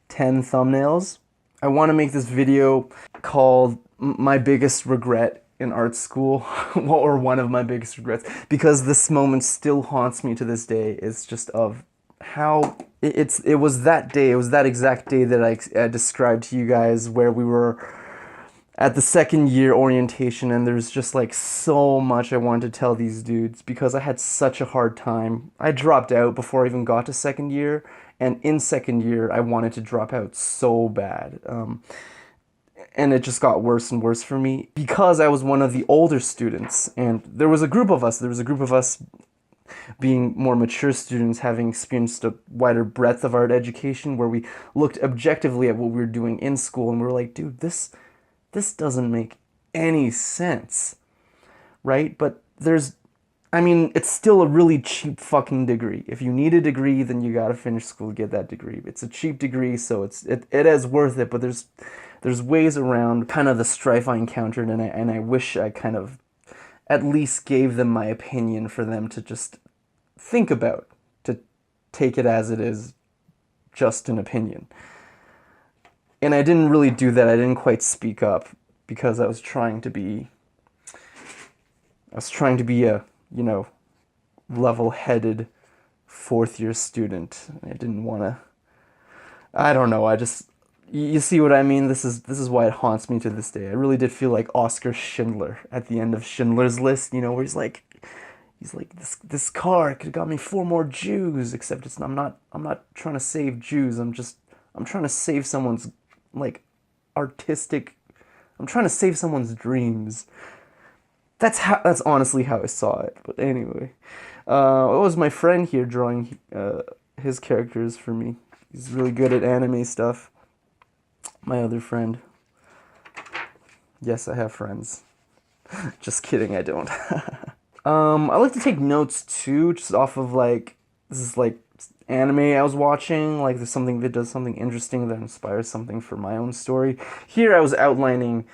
thumbnails. I want to make this video called My Biggest Regret in Art School, or one of my biggest regrets, because this moment still haunts me to this day. It's just of how it was that day, it was that exact day that I described to you guys, where we were at the second year orientation, and there's just like so much I wanted to tell these dudes, because I had such a hard time. I dropped out before I even got to second year, and in second year I wanted to drop out so bad. And it just got worse and worse for me, because I was one of the older students, and there was a group of us being more mature students, having experienced a wider breadth of art education, where we looked objectively at what we were doing in school, and we were like, dude, this doesn't make any sense, right? But it's still a really cheap fucking degree. If you need a degree, then you gotta finish school to get that degree. It's a cheap degree, so it is worth it, but there's ways around kind of the strife I encountered, and I wish I kind of at least gave them my opinion for them to just think about, to take it as it is, just an opinion. And I didn't really do that. I didn't quite speak up, because I was trying to be a, level-headed fourth-year student. I didn't want to. I don't know. You see what I mean? This is why it haunts me to this day. I really did feel like Oscar Schindler at the end of Schindler's List. You know, where he's like this car could have got me 4 more Jews. Except I'm not trying to save Jews. I'm trying to save someone's like artistic. I'm trying to save someone's dreams. That's honestly how I saw it. But anyway, it was my friend here drawing his characters for me. He's really good at anime stuff. My other friend. Yes, I have friends. Just kidding, I don't. I like to take notes too, just off of like, this is like anime I was watching, like there's something that does something interesting that inspires something for my own story. Here I was outlining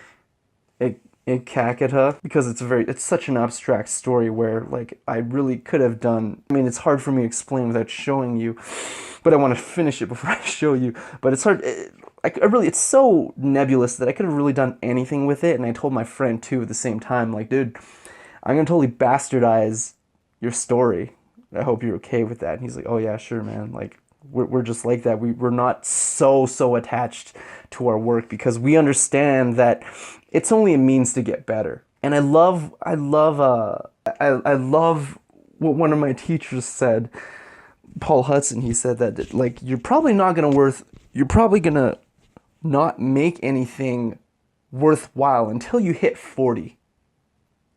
EKAGGATA because it's such an abstract story where like I really could have done, I mean it's hard for me to explain without showing you, but I want to finish it before I show you, but it's hard, it's so nebulous that I could have really done anything with it, and I told my friend too at the same time, like, dude, I'm gonna totally bastardize your story. I hope you're okay with that. And he's like, oh yeah, sure, man. Like, we're just like that. We're not so attached to our work because we understand that it's only a means to get better. And I love what one of my teachers said, Paul Hudson. He said that like you're probably gonna not make anything worthwhile until you hit 40.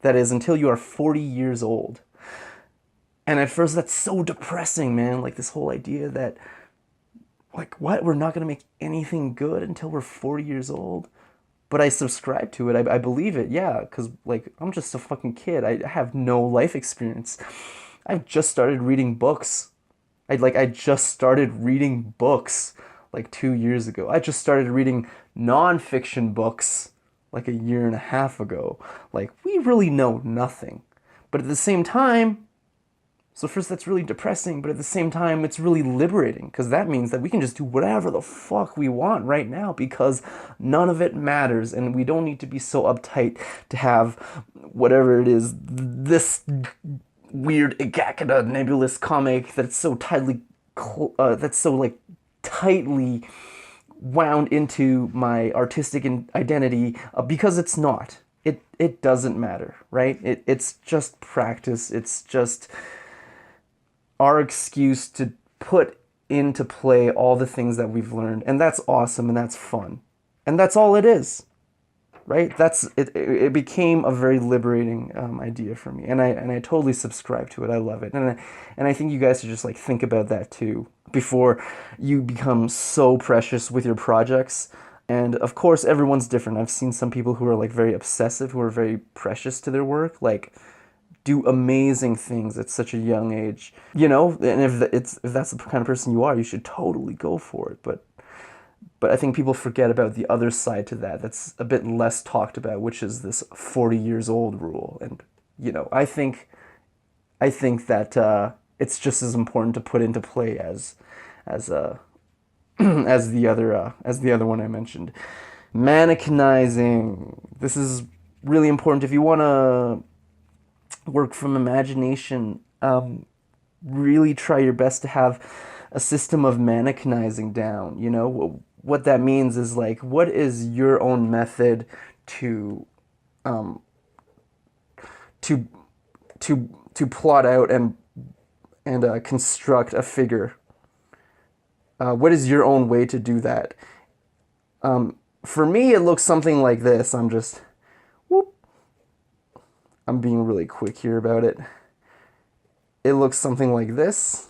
That is, until you are 40 years old. And at first that's so depressing, man. Like this whole idea that, like, what? We're not gonna make anything good until we're 40 years old? But I subscribe to it. I believe it, yeah. Because, like, I'm just a fucking kid. I have no life experience. I've just started reading books. I just started reading books like 2 years ago. I just started reading non-fiction books like a year and a half ago. Like, we really know nothing. But at the same time, so first that's really depressing, but at the same time it's really liberating, because that means that we can just do whatever the fuck we want right now because none of it matters, and we don't need to be so uptight to have whatever it is, this weird EKAGGATA nebulous comic that's so tightly tightly wound into my artistic identity, because it's not. It doesn't matter, right? It's just practice. It's just our excuse to put into play all the things that we've learned, and that's awesome and that's fun, and that's all it is, right? That's it. It became a very liberating idea for me, and I totally subscribe to it. I love it, and I think you guys should just like think about that too before you become so precious with your projects. And of course, everyone's different. I've seen some people who are like very obsessive, who are very precious to their work, like do amazing things at such a young age, you know. And if that's the kind of person you are, you should totally go for it. But I think people forget about the other side to that. That's a bit less talked about, which is this 40 years old rule. And you know, I think that it's just as important to put into play as as the other one I mentioned. Mannequinizing. This is really important if you want to work from imagination. Really try your best to have a system of mannequinizing down. You know what that means is like, what is your own method to plot out and construct a figure. What is your own way to do that? For me, it looks something like this. I'm being really quick here about it. It looks something like this.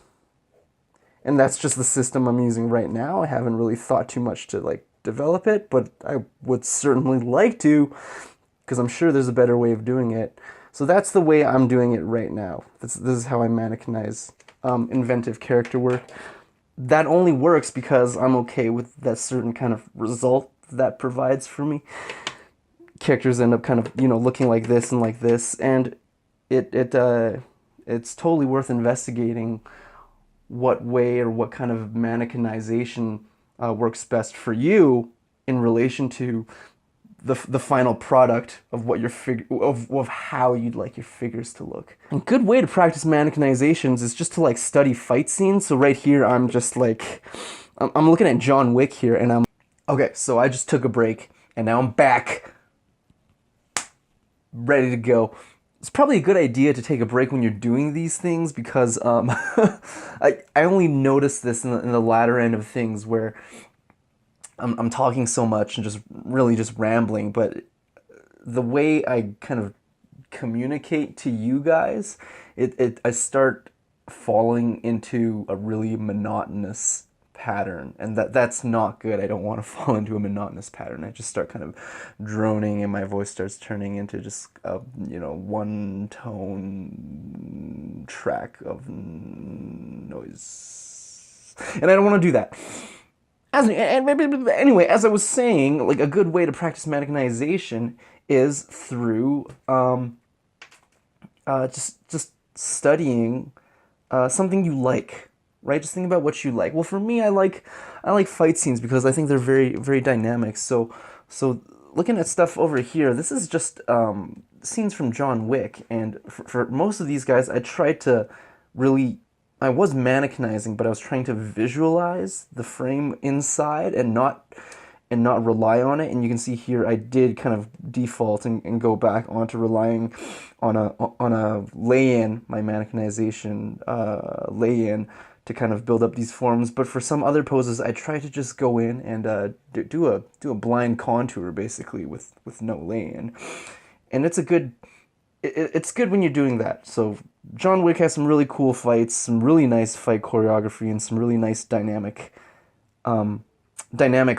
And that's just the system I'm using right now. I haven't really thought too much to like develop it, but I would certainly like to, because I'm sure there's a better way of doing it. So that's the way I'm doing it right now. This is how I mannequinize inventive character work. That only works because I'm okay with that certain kind of result that provides for me. Characters end up kind of, you know, looking like this, and it's totally worth investigating what way or what kind of mannequinization works best for you in relation to the final product of what your of how you'd like your figures to look. A good way to practice mannequinizations is just to like study fight scenes. So right here, I'm just like, I'm looking at John Wick here, and okay. So I just took a break, and now I'm back, ready to go. It's probably a good idea to take a break when you're doing these things because I only noticed this in the latter end of things where I'm talking so much and just really just rambling, but the way I kind of communicate to you guys, I start falling into a really monotonous pattern, and that's not good. I don't want to fall into a monotonous pattern. I just start kind of droning, and my voice starts turning into just a one tone track of noise, and I don't want to do that. Anyway, as I was saying, like a good way to practice mannequinization is through just studying something you like, right? Just think about what you like. Well, for me, I like fight scenes because I think they're very very dynamic. So looking at stuff over here, this is just scenes from John Wick, and for most of these guys, I tried to really. I was mannequinizing, but I was trying to visualize the frame inside and not rely on it. And you can see here I did kind of default and go back onto relying on a lay-in, my mannequinization lay-in, to kind of build up these forms. But for some other poses, I try to just go in and do a blind contour basically with no lay-in, and it's good when you're doing that. So John Wick has some really cool fights, some really nice fight choreography, and some really nice dynamic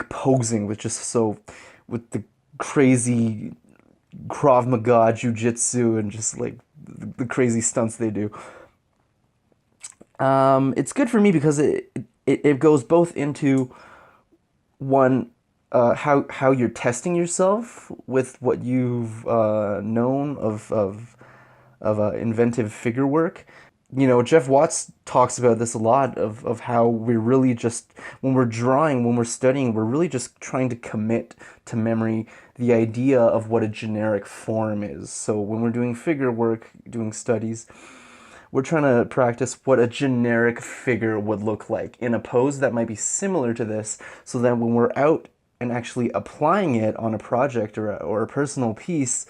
posing with the crazy Krav Maga jiu-jitsu and just like the crazy stunts they do. It's good for me because it goes both into one, how you're testing yourself with what you've known of inventive figure work. Jeff Watts talks about this a lot of how we're really just, when we're drawing, when we're studying, we're really just trying to commit to memory the idea of what a generic form is. So when we're doing figure work, doing studies, we're trying to practice what a generic figure would look like in a pose that might be similar to this, so that when we're out and actually applying it on a project or a personal piece,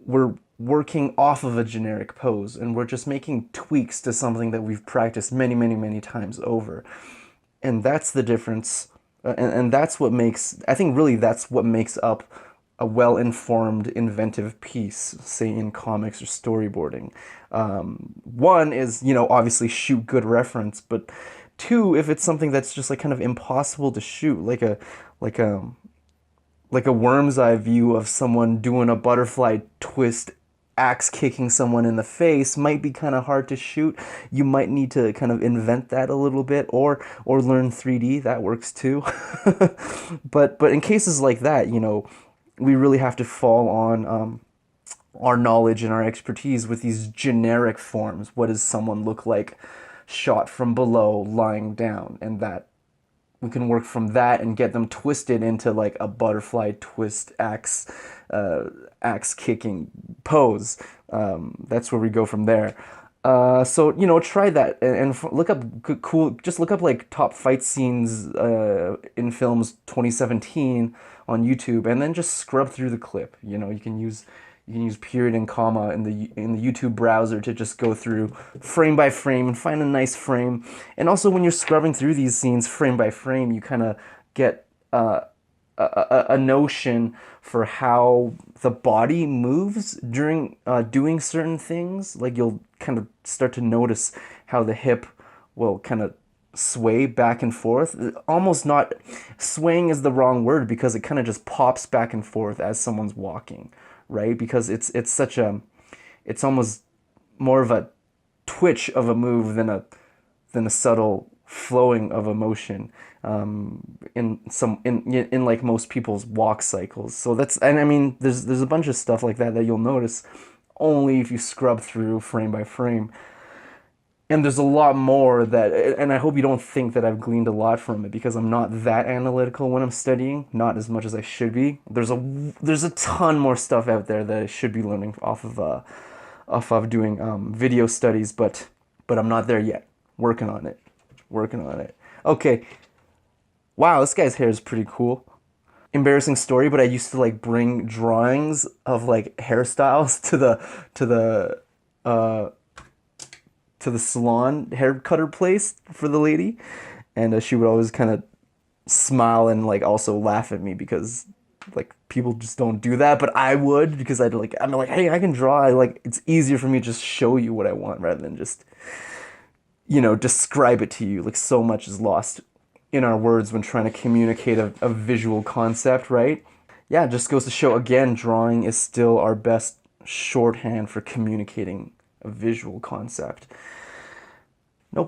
we're working off of a generic pose, and we're just making tweaks to something that we've practiced many, many, many times over. And that's the difference, and that's what makes, I think really that's what makes up a well-informed, inventive piece, say in comics or storyboarding. One is, obviously shoot good reference, but two, if it's something that's just like kind of impossible to shoot, like a worm's eye view of someone doing a butterfly twist, axe kicking someone in the face, might be kind of hard to shoot. You might need to kind of invent that a little bit, or learn 3D. That works too. but in cases like that, we really have to fall on our knowledge and our expertise with these generic forms. What does someone look like shot from below, lying down? And that we can work from that and get them twisted into like a butterfly twist axe kicking pose. That's where we go from there. So try that and look up cool. Just look up like top fight scenes in films 2017 on YouTube, and then just scrub through the clip. You can use period and comma in the YouTube browser to just go through frame by frame and find a nice frame. And also when you're scrubbing through these scenes frame by frame, you kind of get a notion for how the body moves during doing certain things. Like you'll kind of start to notice how the hip will kind of sway back and forth. Almost not, swaying is the wrong word because it kind of just pops back and forth as someone's walking, right? Because it's almost more of a twitch of a move than a subtle flowing of emotion in like most people's walk cycles. So there's a bunch of stuff like that you'll notice only if you scrub through frame by frame. And there's a lot more that, and I hope you don't think that I've gleaned a lot from it, because I'm not that analytical when I'm studying, not as much as I should be. There's a ton more stuff out there that I should be learning off of doing video studies, but I'm not there yet. Working on it, working on it. Okay, wow, this guy's hair is pretty cool. Embarrassing story, but I used to like bring drawings of like hairstyles uh to the salon hair cutter place for the lady, and she would always kind of smile and like also laugh at me, because like people just don't do that, but I would, because I'm like, hey, I can draw. Like, it's easier for me to just show you what I want rather than just, describe it to you. Like, so much is lost in our words when trying to communicate a visual concept, right? Yeah, it just goes to show again, drawing is still our best shorthand for communicating a visual concept. That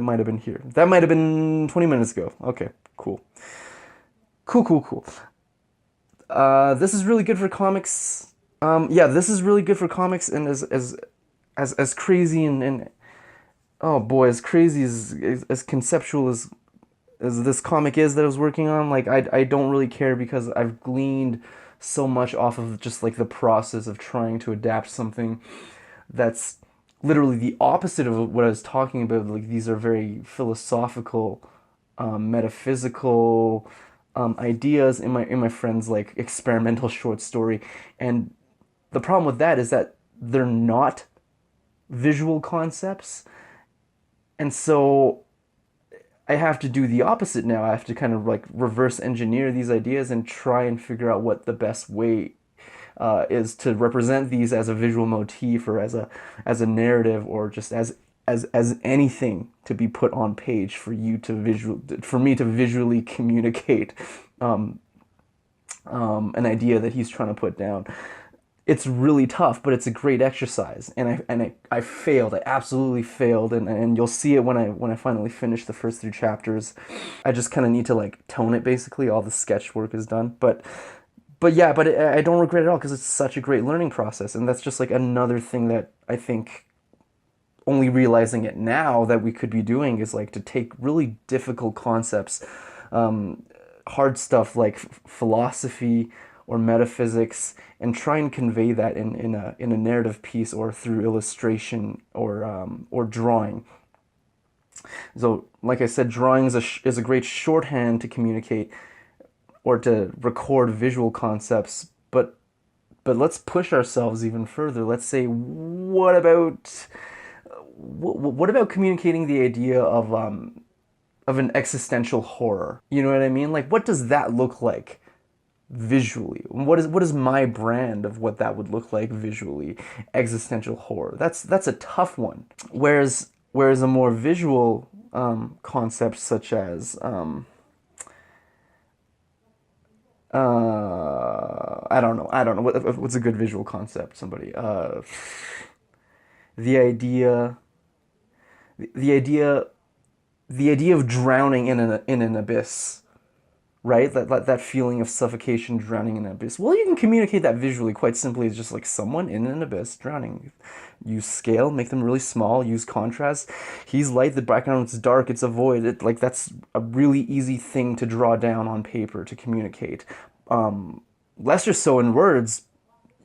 might have been here. That might have been 20 minutes ago. Okay, cool. Cool. This is really good for comics. Yeah, this is really good for comics, and as crazy and oh boy, as crazy as conceptual as this comic is that I was working on, like I don't really care, because I've gleaned so much off of just like the process of trying to adapt something that's literally the opposite of what I was talking about. Like, these are very philosophical, metaphysical ideas in my friend's like experimental short story, and the problem with that is that they're not visual concepts, and so I have to do the opposite now. I have to kind of like reverse engineer these ideas and try and figure out what the best way is to represent these as a visual motif, or as a narrative, or just as anything to be put on page for me to visually communicate an idea that he's trying to put down. It's really tough, but it's a great exercise, and I failed. I absolutely failed, and you'll see it when I finally finish the first 3 chapters. I just kind of need to like tone it. Basically, all the sketch work is done, but yeah, I don't regret it all, because it's such a great learning process, and that's just like another thing that I think, only realizing it now, that we could be doing, is like to take really difficult concepts, hard stuff like philosophy or metaphysics, and try and convey that in a narrative piece, or through illustration, or drawing. So, like I said, drawing is a great shorthand to communicate or to record visual concepts, but let's push ourselves even further. Let's say, what about communicating the idea of an existential horror? You know what I mean? Like, what does that look like visually? What is my brand of what that would look like visually? Existential horror. That's a tough one. Whereas a more visual concept, such as I don't know what's a good visual concept. Somebody the idea the idea the idea of drowning in an abyss, right? That feeling of suffocation, drowning in an abyss. Well, you can communicate that visually quite simply. It's just like someone in an abyss drowning. Use scale, make them really small, use contrast. He's light, the background's dark, it's a void. Like, that's a really easy thing to draw down on paper to communicate. Less so in words,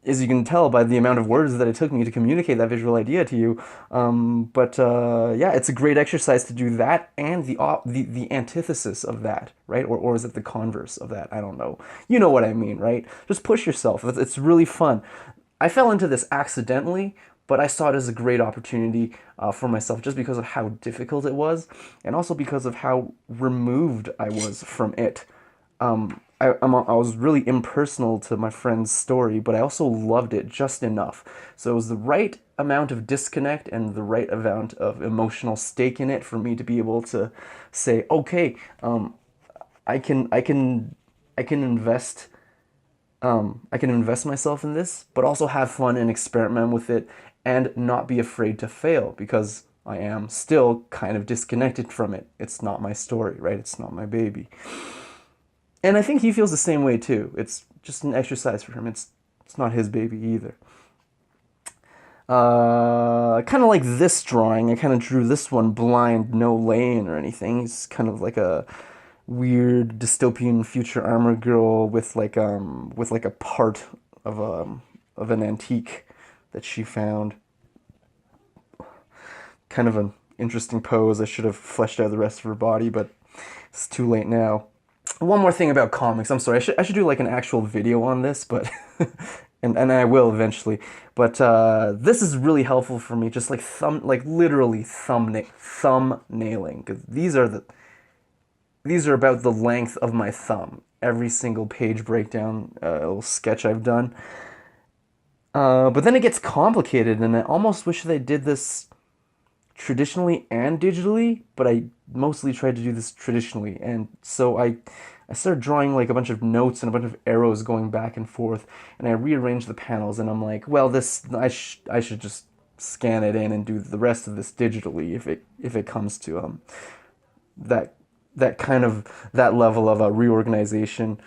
as you can tell by the amount of words that it took me to communicate that visual idea to you. Yeah, it's a great exercise to do that, and the antithesis of that, right? Or is it the converse of that? I don't know. You know what I mean, right? Just push yourself. It's really fun. I fell into this accidentally, but I saw it as a great opportunity for myself, just because of how difficult it was, and also because of how removed I was from it. I was really impersonal to my friend's story, but I also loved it just enough. So it was the right amount of disconnect and the right amount of emotional stake in it for me to be able to say, okay, I can invest. I can invest myself in this, but also have fun and experiment with it, and not be afraid to fail, because I am still kind of disconnected from it. It's not my story, right? It's not my baby. And I think he feels the same way too. It's just an exercise for him. It's not his baby either. Kind of like this drawing. I kind of drew this one blind, no lane or anything. He's kind of like a weird dystopian future armor girl with like a part of an antique that she found. Kind of an interesting pose. I should have fleshed out the rest of her body, but it's too late now. One more thing about comics. I'm sorry. I should do like an actual video on this, but and I will eventually. But this is really helpful for me. Just like literally thumbnailing, because these are about the length of my thumb. Every single page breakdown, little sketch I've done. But then it gets complicated, and I almost wish they did this traditionally and digitally, but I mostly tried to do this traditionally. And so I started drawing like a bunch of notes and a bunch of arrows going back and forth, and I rearranged the panels, and I'm like, well, I should just scan it in and do the rest of this digitally if it comes to that that level of a reorganization.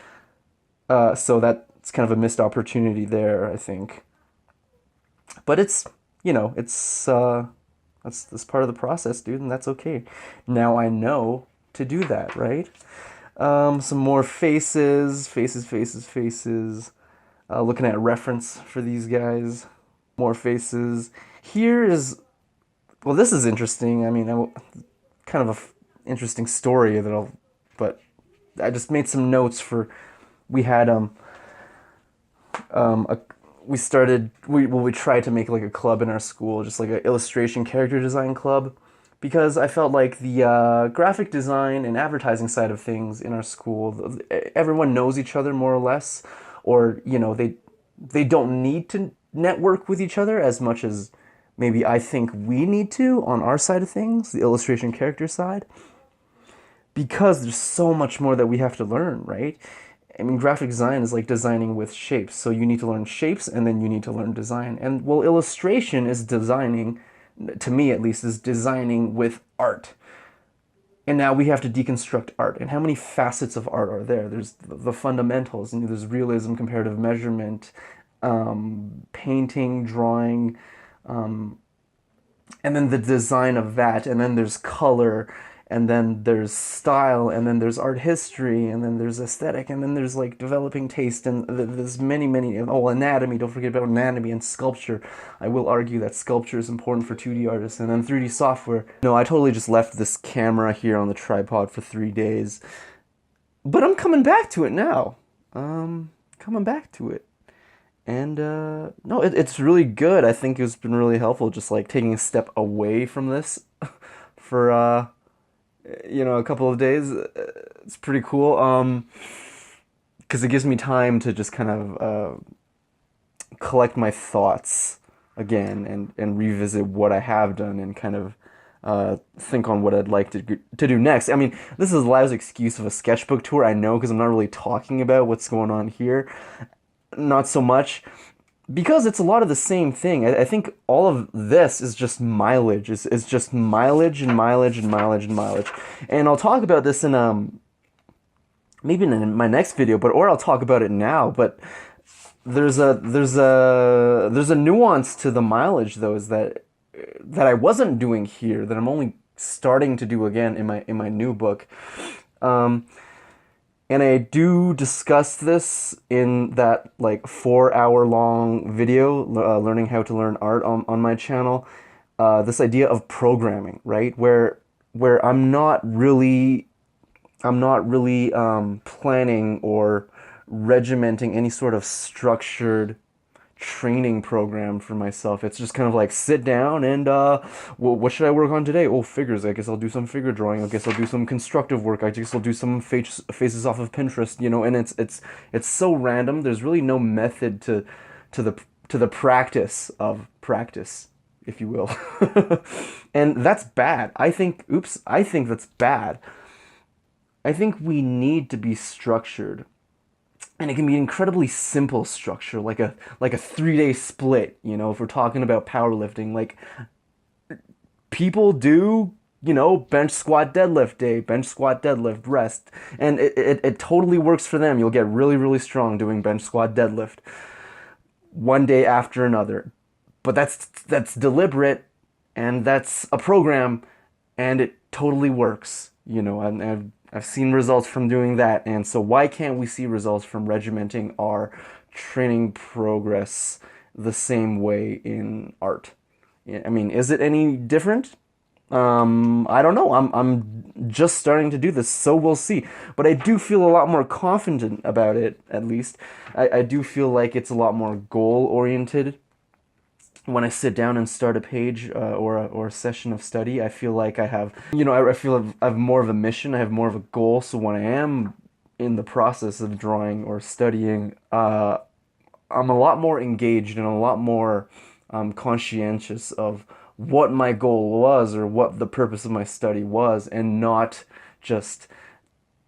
So that's kind of a missed opportunity there, I think. But it's, it's that's part of the process, dude, and that's okay. Now I know to do that, right? Some more faces. Looking at reference for these guys. More faces. Here is, well, this is interesting. I mean, kind of a interesting story but I just made some notes for, we had we tried to make like a club in our school, just like an illustration character design club, because I felt like the graphic design and advertising side of things in our school, everyone knows each other more or less, or they don't need to network with each other as much as maybe I think we need to on our side of things, the illustration character side, because there's so much more that we have to learn, right? I mean, graphic design is like designing with shapes. So you need to learn shapes and then you need to learn design. And well, illustration is designing, to me at least, is designing with art. And now we have to deconstruct art. And how many facets of art are there? There's the fundamentals, and there's realism, comparative measurement, painting, drawing, and then the design of that, and then there's color, and then there's style, and then there's art history, and then there's aesthetic, and then there's like developing taste, and there's many, anatomy, don't forget about anatomy, and sculpture. I will argue that sculpture is important for 2D artists, and then 3D software. No, I totally just left this camera here on the tripod for 3 days, but I'm coming back to it now. Coming back to it. And no, it's really good. I think it's been really helpful just like taking a step away from this for a couple of days. It's pretty cool. Because it gives me time to just kind of collect my thoughts again and revisit what I have done and kind of think on what I'd like to do next. I mean, this is a lousy excuse of a sketchbook tour, I know, because I'm not really talking about what's going on here. Not so much, because it's a lot of the same thing. I think all of this is just mileage. It's just mileage and mileage and mileage and mileage. And I'll talk about this in maybe in my next video, or I'll talk about it now. But there's a nuance to the mileage, though, is that I wasn't doing here, that I'm only starting to do again in my new book. And I do discuss this in that like 4-hour long video, learning how to learn art on my channel. This idea of programming, right? Where I'm not really planning or regimenting any sort of structured training program for myself. It's just kind of like sit down and well, what should I work on today? Oh, figures. I guess I'll do some figure drawing. I guess I'll do some constructive work. I guess I'll do some faces off of Pinterest, and it's so random. There's really no method to the practice of practice, if you will. And that's bad. I think that's bad. I think we need to be structured. And it can be incredibly simple structure, like a 3-day split, if we're talking about powerlifting. Like, people do, bench squat deadlift day, bench squat deadlift rest. And it totally works for them. You'll get really, really strong doing bench squat deadlift one day after another. but that's deliberate, and that's a program, and it totally works. I've seen results from doing that, and so why can't we see results from regimenting our training progress the same way in art? I mean, is it any different? I don't know. I'm just starting to do this, so we'll see. But I do feel a lot more confident about it, at least. I do feel like it's a lot more goal oriented. When I sit down and start a page or a session of study, I feel like I have, I feel I have more of a mission, I have more of a goal. So when I am in the process of drawing or studying, I'm a lot more engaged and a lot more conscientious of what my goal was or what the purpose of my study was, and not just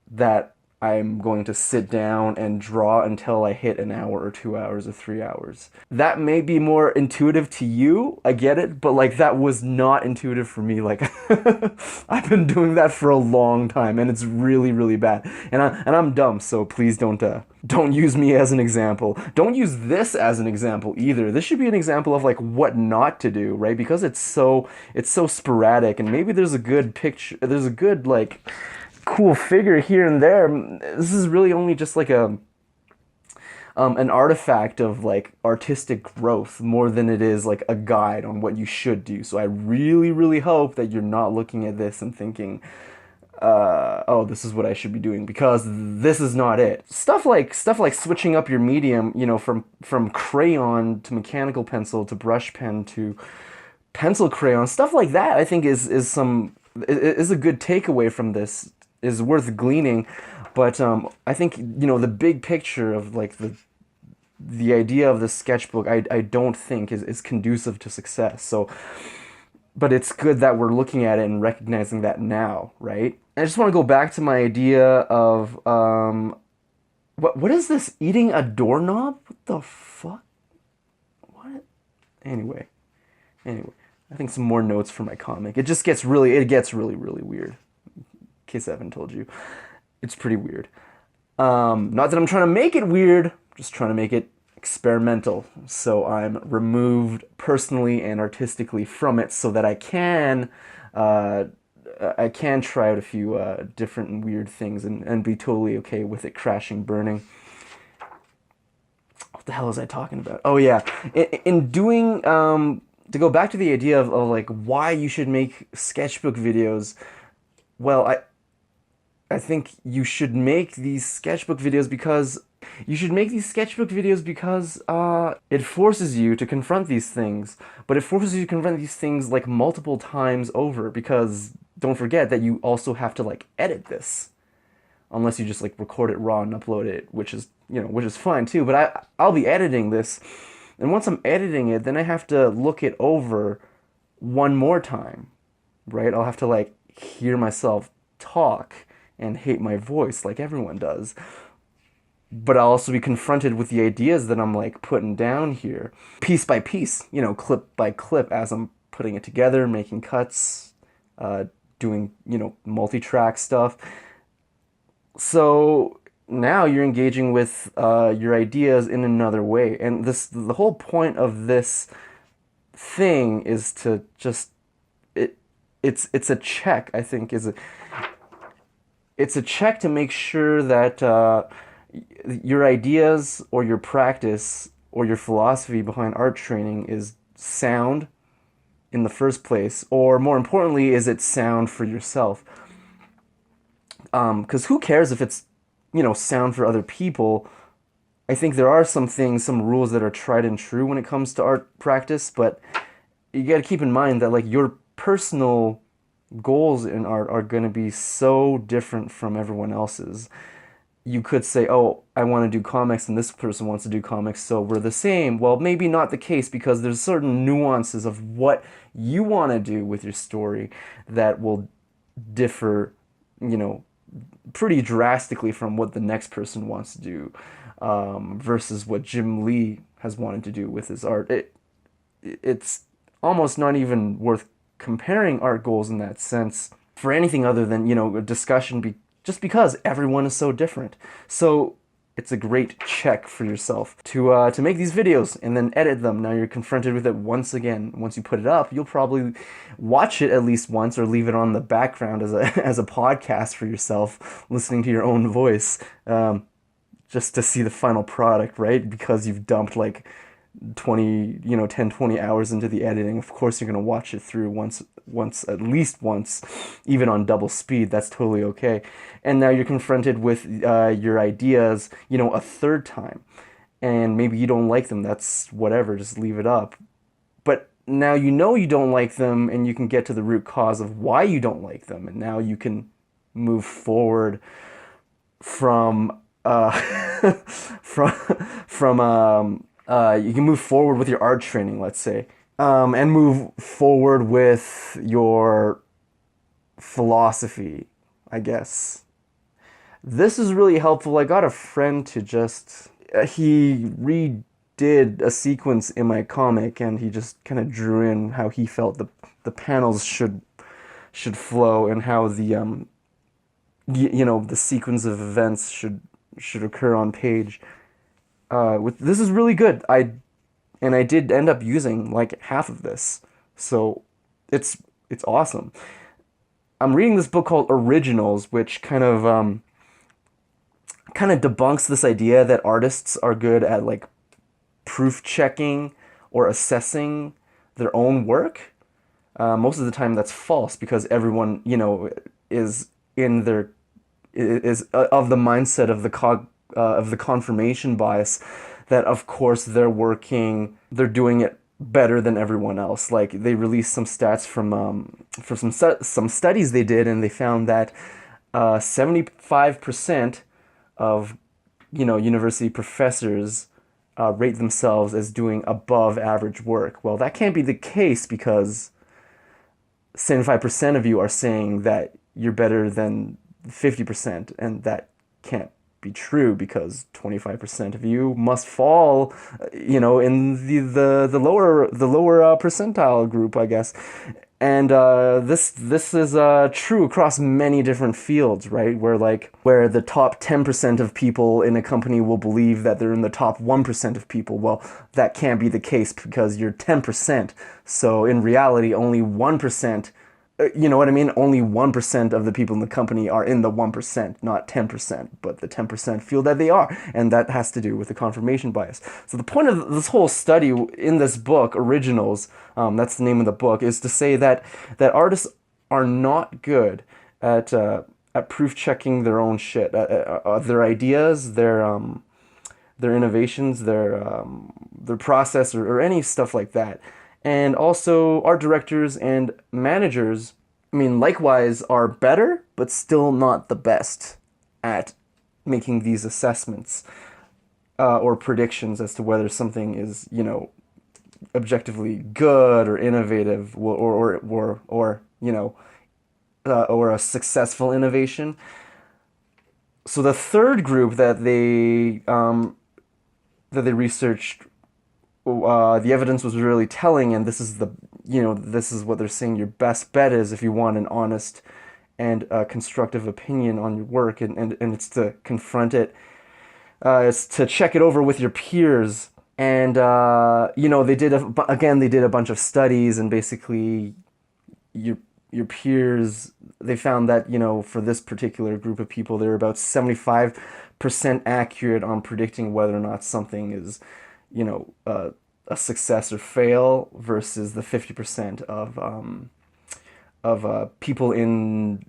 that I'm going to sit down and draw until I hit an hour or 2 hours or 3 hours. That may be more intuitive to you, I get it, but like that was not intuitive for me. Like I've been doing that for a long time, and it's really, really bad. And I'm dumb, so please don't use me as an example. Don't use this as an example either. This should be an example of like what not to do, right? Because it's so sporadic, and maybe there's a good picture, there's a good like cool figure here and there. This is really only just like an artifact of like artistic growth more than it is like a guide on what you should do. So I really, really hope that you're not looking at this and thinking, oh, this is what I should be doing, because this is not it. Stuff like switching up your medium, from crayon to mechanical pencil to brush pen to pencil crayon, stuff like that, I think is a good takeaway from this, is worth gleaning. But I think the big picture of like the idea of the sketchbook, I don't think is conducive to success. So, but it's good that we're looking at it and recognizing that now, right? I just want to go back to my idea of what is this, eating a doorknob? What the fuck? What? Anyway, I think some more notes for my comic. It gets really, really weird. In case I haven't told you, it's pretty weird. Not that I'm trying to make it weird, just trying to make it experimental. So I'm removed personally and artistically from it, so that I can try out a few different and weird things and be totally okay with it crashing, burning. What the hell was I talking about? Oh yeah, in doing to go back to the idea of like why you should make sketchbook videos. Well, I think you should make these sketchbook videos because it forces you to confront these things, but it forces you to confront these things like multiple times over, because don't forget that you also have to like edit this, unless you just like record it raw and upload it, which is fine too. But I'll be editing this, and once I'm editing it, then I have to look it over one more time, right? I'll have to like hear myself talk and hate my voice like everyone does. But I'll also be confronted with the ideas that I'm like putting down here, piece by piece, clip by clip, as I'm putting it together, making cuts, doing, multi-track stuff. So now you're engaging with your ideas in another way. And the whole point of this thing is to just, it's a check, I think, it's a check to make sure that your ideas or your practice or your philosophy behind art training is sound in the first place, or more importantly, is it sound for yourself? Because who cares if it's, sound for other people? I think there are some rules that are tried and true when it comes to art practice, but you got to keep in mind that like your personal goals in art are going to be so different from everyone else's. You could say, oh, I want to do comics and this person wants to do comics, so we're the same. Well, maybe not the case, because there's certain nuances of what you want to do with your story that will differ, pretty drastically from what the next person wants to do, versus what Jim Lee has wanted to do with his art. It's almost not even worth comparing art goals in that sense for anything other than, a discussion, just because everyone is so different. So it's a great check for yourself to make these videos and then edit them. Now you're confronted with it once again. Once you put it up, you'll probably watch it at least once or leave it on the background as a as a podcast for yourself, listening to your own voice, just to see the final product, right? Because you've dumped like 10, 20 hours into the editing. Of course, you're going to watch it through at least once, even on double speed. That's totally okay. And now you're confronted with your ideas, a third time. And maybe you don't like them. That's whatever. Just leave it up. But now you don't like them, and you can get to the root cause of why you don't like them. And now you can move forward from you can move forward with your art training, let's say, and move forward with your philosophy, I guess. This is really helpful. I got a friend to he redid a sequence in my comic, and he just kind of drew in how he felt the panels should flow, and how the the sequence of events should occur on page. This is really good. I did end up using like half of this, so it's awesome. I'm reading this book called Originals, which kind of debunks this idea that artists are good at like proof checking or assessing their own work. Most of the time, that's false, because everyone is in their is of the mindset of the confirmation bias, that of course they're doing it better than everyone else. Like, they released some stats from some studies they did, and they found that 75% of university professors rate themselves as doing above average work. Well, that can't be the case, because 75% of you are saying that you're better than 50%, and that can't be true, because 25% of you must fall, in the lower percentile group, I guess. And this is true across many different fields, right? Where the top 10% of people in a company will believe that they're in the top 1% of people. Well, that can't be the case, because you're 10%. So in reality, only 1%. You know what I mean? Only 1% of the people in the company are in the 1%, not 10%, but the 10% feel that they are, and that has to do with the confirmation bias. So the point of this whole study in this book, Originals, that's the name of the book, is to say that artists are not good at proof checking their own shit, their ideas, their innovations, their process, or any stuff like that. And also, art directors and managers, likewise, are better, but still not the best at making these assessments or predictions as to whether something is, objectively good or innovative, or a successful innovation. So the third group that they researched, the evidence was really telling, and this is what they're saying your best bet is if you want an honest and constructive opinion on your work, and it's to confront it, it's to check it over with your peers. And they did a bunch of studies, and basically your peers, they found that for this particular group of people, they're about 75% accurate on predicting whether or not something is a success or fail, versus the 50% of people in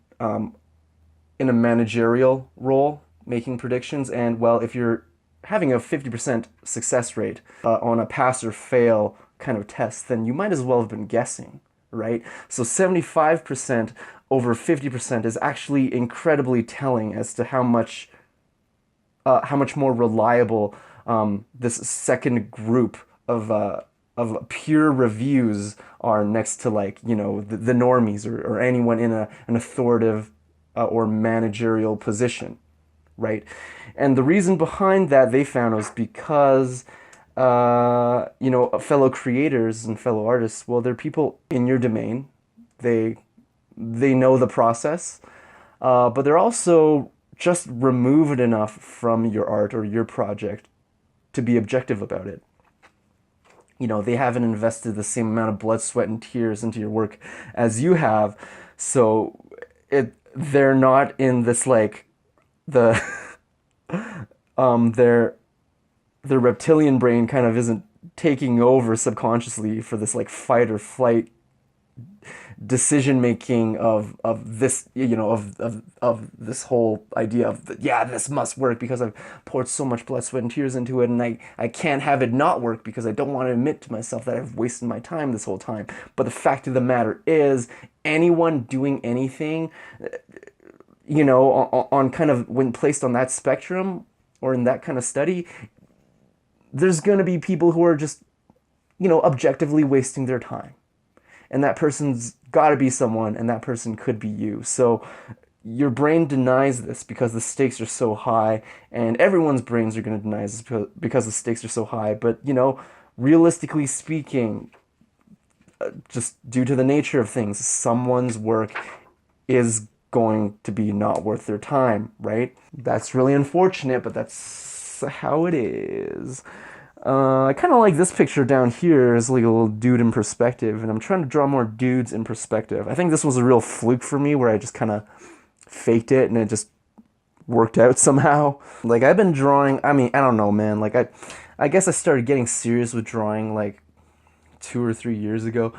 a managerial role making predictions. And well, if you're having a 50% success rate on a pass or fail kind of test, then you might as well have been guessing, right? So 75% over 50% is actually incredibly telling as to how much more reliable this second group of peer reviews are, next to the normies, or anyone in an authoritative or managerial position, right? And the reason behind that, they found, was because fellow creators and fellow artists, well, they're people in your domain. They know the process, but they're also just remove it enough from your art or your project to be objective about it. You know, they haven't invested the same amount of blood, sweat, and tears into your work as you have, so they're not in this like the their reptilian brain kind of isn't taking over subconsciously for this like fight or flight decision making of this, you know, of this whole idea of yeah, this must work because I've poured so much blood, sweat, and tears into it, and I can't have it not work because I don't want to admit to myself that I've wasted my time this whole time. But the fact of the matter is, anyone doing anything, you know, on kind of when placed on that spectrum or in that kind of study, there's going to be people who are just, you know, objectively wasting their time. And that person's got to be someone, and that person could be you. So your brain denies this because the stakes are so high, and everyone's brains are going to deny this because the stakes are so high. But, you know, realistically speaking, just due to the nature of things, someone's work is going to be not worth their time, right? That's really unfortunate, but that's how it is. I kind of like this picture down here as like a little dude in perspective, and I'm trying to draw more dudes in perspective. I think this was a real fluke for me where I just kind of faked it and it just worked out somehow. Like I've been drawing, I mean, I don't know, man. Like I guess I started getting serious with drawing like 2 or 3 years ago.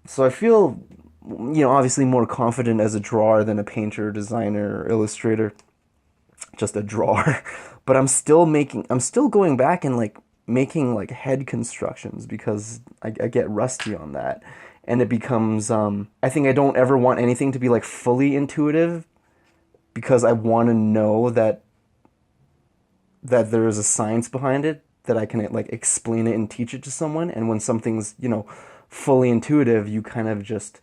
So I feel, you know, obviously more confident as a drawer than a painter, designer, or illustrator. Just a drawer. But I'm still going back and like making like head constructions because I get rusty on that. And it becomes, I think I don't ever want anything to be like fully intuitive because I want to know that there is a science behind it, that I can like explain it and teach it to someone. And when something's, you know, fully intuitive, you kind of just,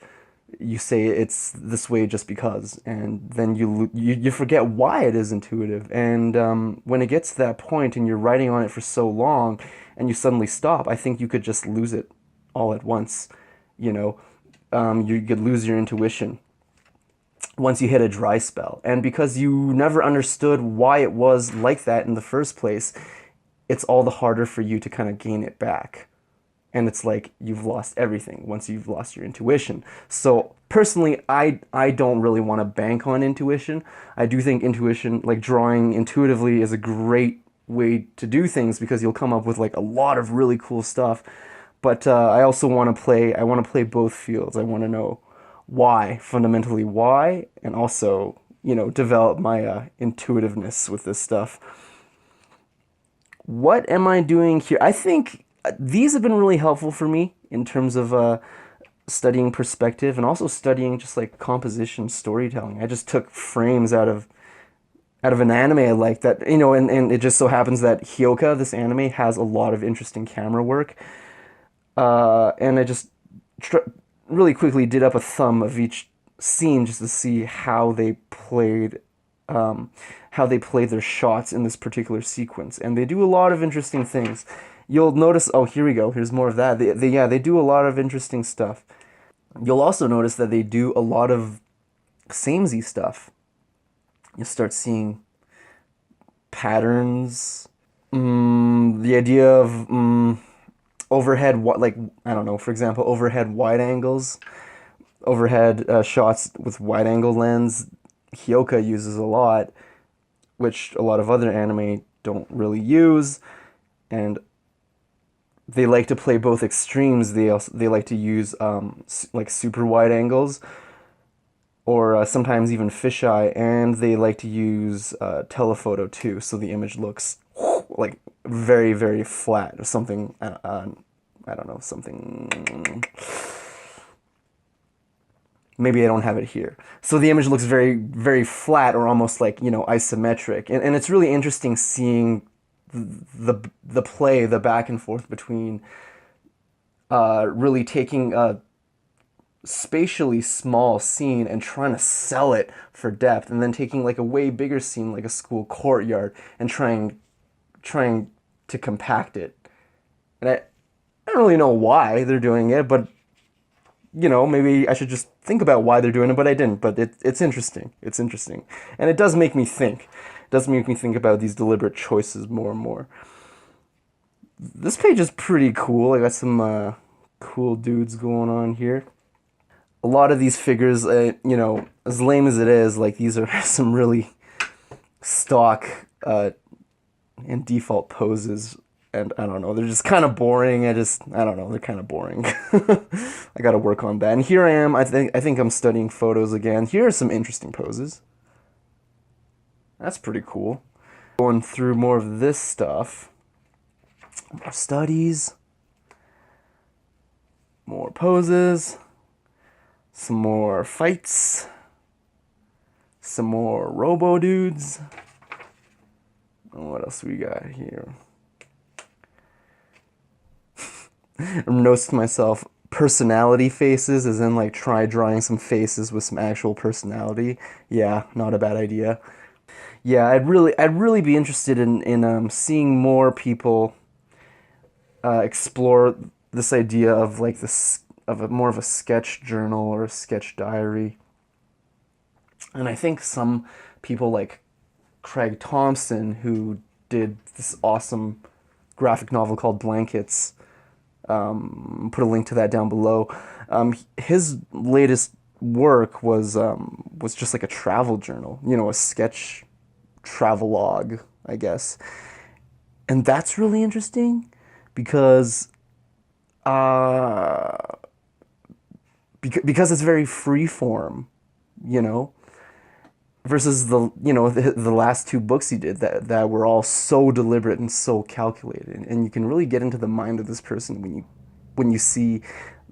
you say it's this way just because, and then you forget why it is intuitive. And when it gets to that point and you're writing on it for so long and you suddenly stop, I think you could just lose it all at once. You know, you could lose your intuition once you hit a dry spell. And because you never understood why it was like that in the first place, it's all the harder for you to kind of gain it back. And it's like you've lost everything once you've lost your intuition. So personally, I don't really want to bank on intuition. I do think intuition, like drawing intuitively, is a great way to do things because you'll come up with like a lot of really cool stuff. But I also want to play. I want to play both fields. I want to know why, fundamentally why, and also, you know, develop my intuitiveness with this stuff. What am I doing here? I think these have been really helpful for me in terms of studying perspective and also studying just like composition, storytelling. I just took frames out of an anime I like that, you know, and it just so happens that Hyoka, this anime, has a lot of interesting camera work. And I just really quickly did up a thumb of each scene just to see how they played their shots in this particular sequence. And they do a lot of interesting things. You'll notice, oh, here we go. Here's more of that. They do a lot of interesting stuff. You'll also notice that they do a lot of samey stuff. You'll start seeing patterns. The idea of overhead, like, I don't know, for example, overhead wide angles. Overhead shots with wide angle lens. Hyoka uses a lot, which a lot of other anime don't really use. And they like to play both extremes. They like to use like super wide angles, or sometimes even fisheye, and they like to use telephoto too, so the image looks like very, very flat or something. I don't know, something. Maybe I don't have it here. So the image looks very, very flat or almost like, you know, isometric, and it's really interesting seeing the play, the back and forth between really taking a spatially small scene and trying to sell it for depth, and then taking like a way bigger scene like a school courtyard and trying to compact it. And I don't really know why they're doing it, but you know, maybe I should just think about why they're doing it, but I didn't. But it's interesting. It's interesting. And it does make me think. It does make me think about these deliberate choices more and more. This page is pretty cool. I got some cool dudes going on here. A lot of these figures, you know, as lame as it is, like these are some really stock and default poses. And I don't know, they're just kind of boring. I don't know, they're kind of boring. I got to work on that. And here I am. I think I'm studying photos again. Here are some interesting poses. That's pretty cool. Going through more of this stuff. More studies. More poses. Some more fights. Some more robo dudes. And what else we got here? I'm noticing myself personality faces, as in like try drawing some faces with some actual personality. Yeah, not a bad idea. Yeah, I'd really be interested in seeing more people explore this idea of like more of a sketch journal or a sketch diary. And I think some people like Craig Thompson, who did this awesome graphic novel called Blankets. Put a link to that down below. His latest work was just like a travel journal, you know, a sketch travelogue, I guess. And that's really interesting because because it's very free form, you know, versus the last two books he did that were all so deliberate and so calculated, and you can really get into the mind of this person when you see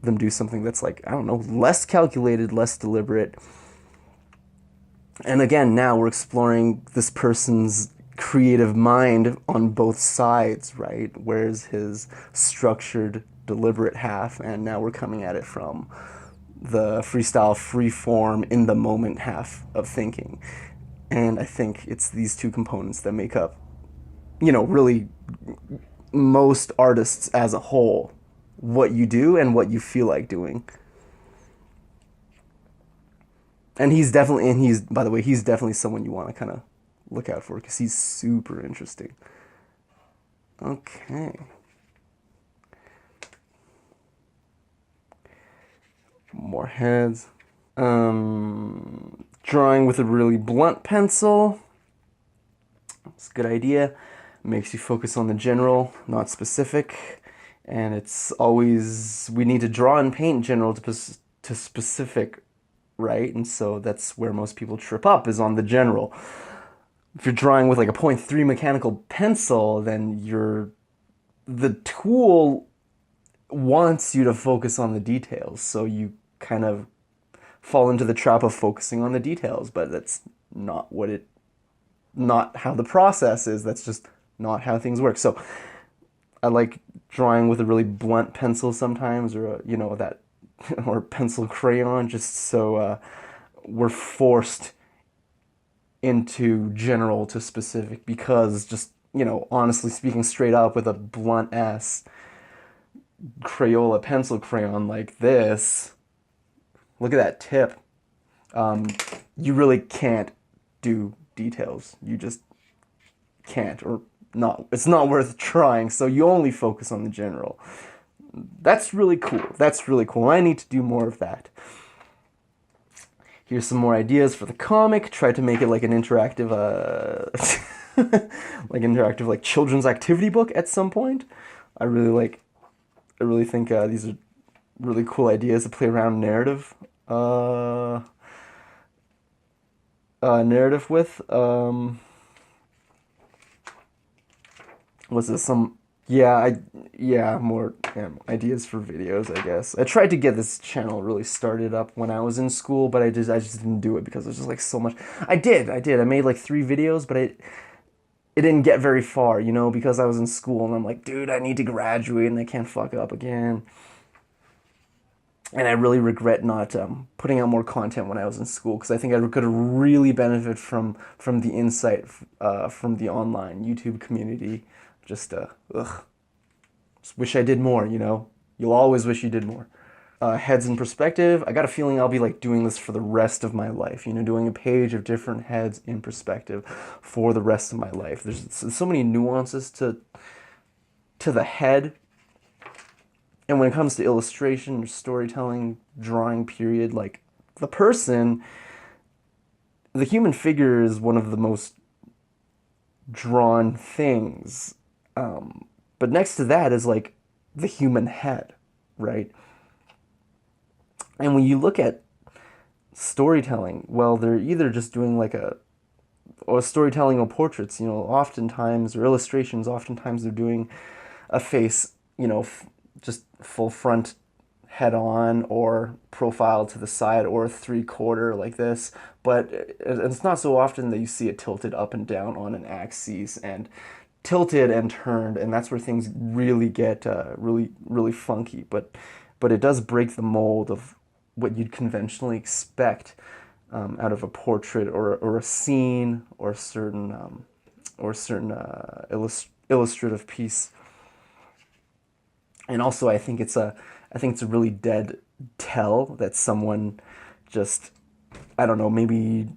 them do something that's like, I don't know, less calculated, less deliberate. And again, now we're exploring this person's creative mind on both sides, right? Where's his structured, deliberate half, and now we're coming at it from the freestyle, free form, in the moment half of thinking. And I think it's these two components that make up, you know, really most artists as a whole, what you do and what you feel like doing. And by the way, he's definitely someone you want to kind of look out for because he's super interesting. Okay. More heads. Drawing with a really blunt pencil. It's a good idea. Makes you focus on the general, not specific. And it's always, we need to draw and paint general to specific, right? And so that's where most people trip up, is on the general. If you're drawing with like a 0.3 mechanical pencil, then the tool wants you to focus on the details, so you kind of fall into the trap of focusing on the details, but that's not how the process is. That's just not how things work. So I like drawing with a really blunt pencil sometimes, or or pencil crayon, just so we're forced into general to specific, because just, honestly speaking, straight up with a blunt ass Crayola pencil crayon like this, look at that tip. You really can't do details. You just can't, or not. It's not worth trying, so you only focus on the general. That's really cool. That's really cool. I need to do more of that. Here's some more ideas for the comic. Try to make it like an interactive, like children's activity book at some point. I really think these are really cool ideas to play around narrative with. Was this some? More ideas for videos, I guess. I tried to get this channel really started up when I was in school, but I just didn't do it because there's just like so much. I did. I made like 3 videos, but it didn't get very far, because I was in school, and I'm like, dude, I need to graduate and I can't fuck up again. And I really regret not putting out more content when I was in school, because I think I could really benefit from the insight from the online YouTube community. Just wish I did more, You'll always wish you did more. heads in perspective. I got a feeling I'll be like doing this for the rest of my life, you know, doing a page of different heads in perspective for the rest of my life. There's so many nuances to the head. And when it comes to illustration, storytelling, drawing, period, like the person, the human figure is one of the most drawn things. But next to that is like the human head, right? And when you look at storytelling, well, they're either just doing like or storytelling or portraits, you know, oftentimes, or illustrations, oftentimes they're doing a face, you know, just full front head on or profile to the side or 3/4 like this. But it's not so often that you see it tilted up and down on an axis and tilted and turned, and that's where things really get really funky. But it does break the mold of what you'd conventionally expect out of a portrait or a scene or a certain illustrative piece. And also, I think it's a really dead tell that someone just, I don't know, maybe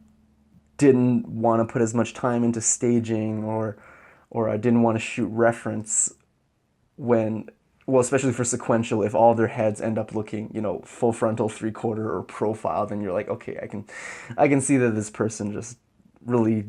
didn't want to put as much time into staging or didn't want to shoot reference when, well, especially for sequential, if all their heads end up looking, you know, full frontal, 3/4 or profile, then you're like, okay, I can see that this person just really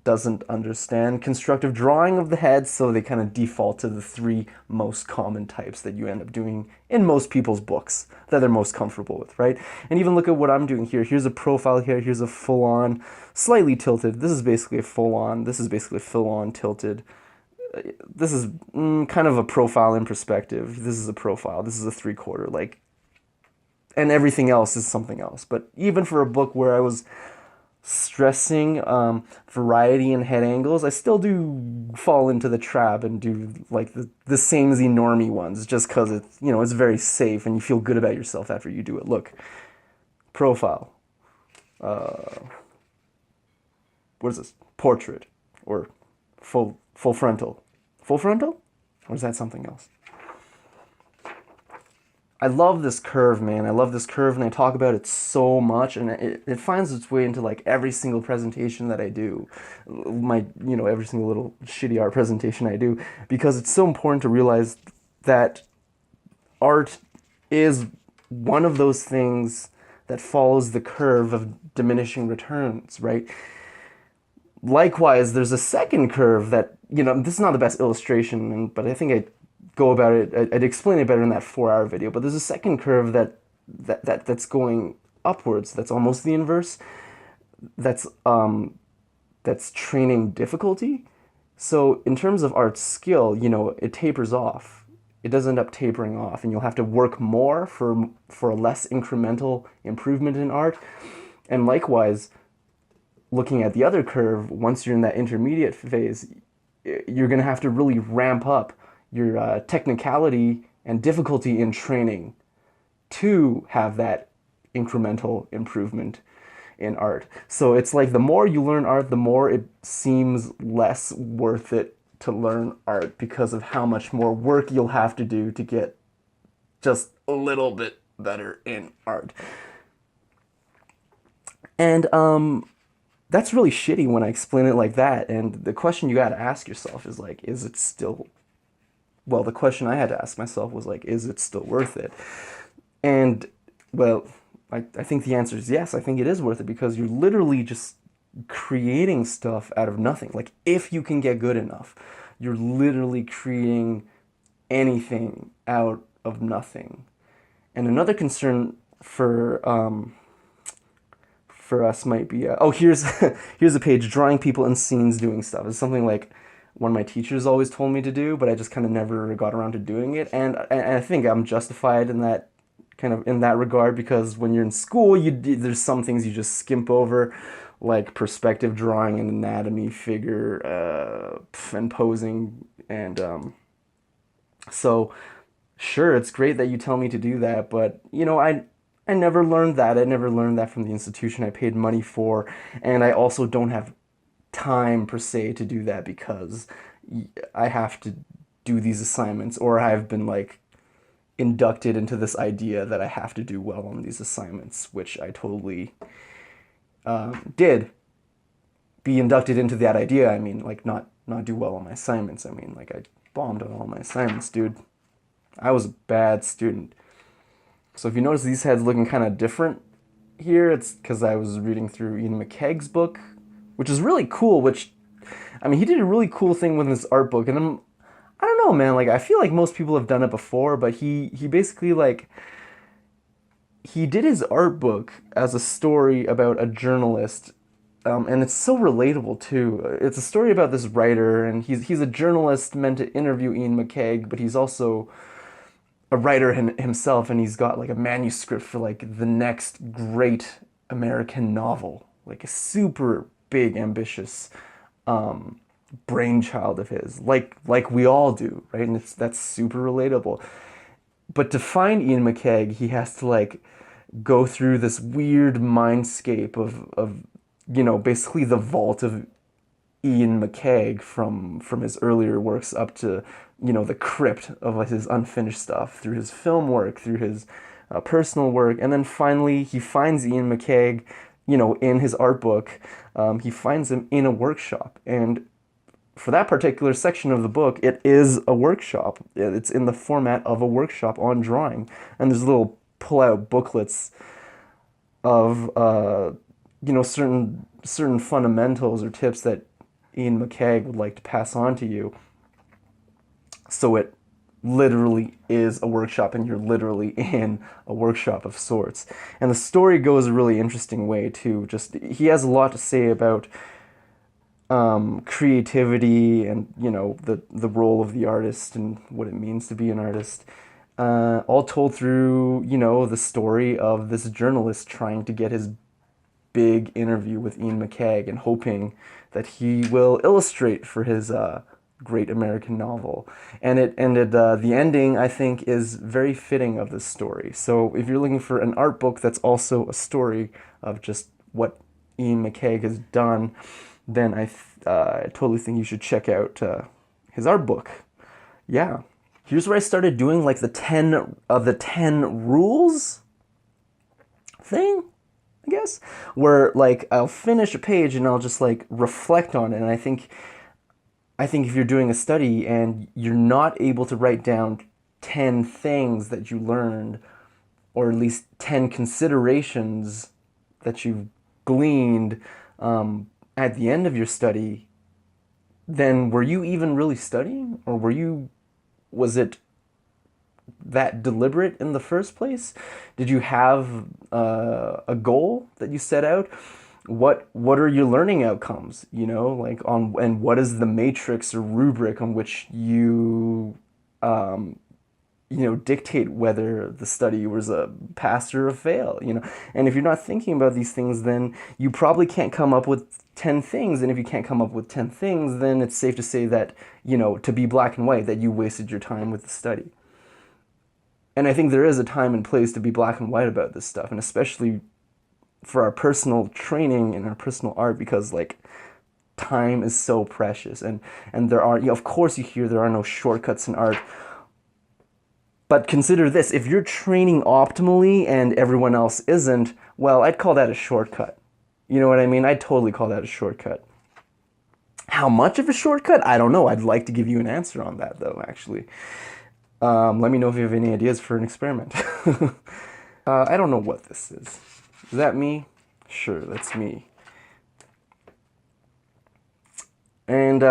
doesn't understand constructive drawing of the head, so they kind of default to the three most common types that you end up doing in most people's books that they're most comfortable with, right? And even look at what I'm doing here. Here's a profile here, here's a full-on, slightly tilted. This is basically a full-on, this is basically full-on tilted. This is kind of a profile in perspective. This is a profile, this is a 3/4, like, and everything else is something else. But even for a book where I was stressing variety in head angles, I still do fall into the trap and do like the same as the normie ones, just because it's, you know, it's very safe and you feel good about yourself after you do it. Look, profile, what is this? Portrait or full frontal, or is that something else? I love this curve, man. I love this curve, and I talk about it so much, and it finds its way into like every single presentation that I do, you know, every single little shitty art presentation I do, because it's so important to realize that art is one of those things that follows the curve of diminishing returns, right? Likewise, there's a second curve that, you know, this is not the best illustration, but I think I go about it, I'd explain it better in that 4-hour video, but there's a second curve that's going upwards, that's almost the inverse, that's training difficulty. So in terms of art skill, you know, it tapers off. It does end up tapering off, and you'll have to work more for a less incremental improvement in art. And likewise, looking at the other curve, once you're in that intermediate phase, you're going to have to really ramp up your technicality and difficulty in training to have that incremental improvement in art. So it's like the more you learn art, the more it seems less worth it to learn art, because of how much more work you'll have to do to get just a little bit better in art. And that's really shitty when I explain it like that. And the question you got to ask yourself is like, is it still, well, the question I had to ask myself was like, is it still worth it? And, well, I think the answer is yes. I think it is worth it, because you're literally just creating stuff out of nothing. Like, if you can get good enough, you're literally creating anything out of nothing. And another concern for us might be, here's here's a page, drawing people in scenes doing stuff. It's something like one of my teachers always told me to do, but I just kind of never got around to doing it. And I think I'm justified in that regard, because when you're in school, there's some things you just skimp over, like perspective drawing and anatomy, figure, and posing. And so sure, it's great that you tell me to do that, but you know, I never learned that. I never learned that from the institution I paid money for, and I also don't have time per se to do that, because I have to do these assignments, or I've been like inducted into this idea that I have to do well on these assignments, which I totally did be inducted into that idea. I mean, like, not do well on my assignments. I mean, like, I bombed on all my assignments, dude. I was a bad student. So if you notice these heads looking kind of different here, it's because I was reading through Ian Mccaig's book, which is really cool, which, I mean, he did a really cool thing with his art book, and I don't know, man, like, I feel like most people have done it before, but he basically, like, he did his art book as a story about a journalist, and it's so relatable too. It's a story about this writer, and he's a journalist meant to interview Ian Mccaig, but he's also a writer himself, and he's got like a manuscript for like the next great American novel, like a super big, ambitious brainchild of his, like we all do, right? And that's super relatable. But to find Ian Mccaig, he has to like go through this weird mindscape of basically the vault of Ian Mccaig from his earlier works up to the crypt of his unfinished stuff, through his film work, through his personal work, and then finally he finds Ian Mccaig in his art book. He finds him in a workshop, and for that particular section of the book, it is a workshop. It's in the format of a workshop on drawing, and there's little pull-out booklets of certain fundamentals or tips that Ian Mccaig would like to pass on to you. So it literally is a workshop, and you're literally in a workshop of sorts. And the story goes a really interesting way too. Just he has a lot to say about creativity and the role of the artist and what it means to be an artist. All told through the story of this journalist trying to get his big interview with Ian Mccaig and hoping that he will illustrate for his great American novel. And the ending, I think, is very fitting of this story. So if you're looking for an art book that's also a story of just what Ian Mccaig has done, then I totally think you should check out his art book. Yeah. Here's where I started doing like the 10 rules thing, I guess, where like I'll finish a page and I'll just like reflect on it. And I think if you're doing a study and you're not able to write down 10 things that you learned, or at least 10 considerations that you've gleaned at the end of your study, then were you even really studying? Or was it that deliberate in the first place? Did you have a goal that you set out? What are your learning outcomes? And what is the matrix or rubric on which you dictate whether the study was a pass or a fail? And if you're not thinking about these things, then you probably can't come up with 10 things. And if you can't come up with 10 things, then it's safe to say that, to be black and white, that you wasted your time with the study. And I think there is a time and place to be black and white about this stuff, and especially for our personal training and our personal art, because like time is so precious, and there are, of course you hear there are no shortcuts in art, but consider this: if you're training optimally and everyone else isn't, well, I'd call that a shortcut. You know what I mean? I'd totally call that a shortcut. How much of a shortcut? I don't know. I'd like to give you an answer on that, though, actually. Let me know if you have any ideas for an experiment. I don't know what this is. Is that me? Sure, that's me. And,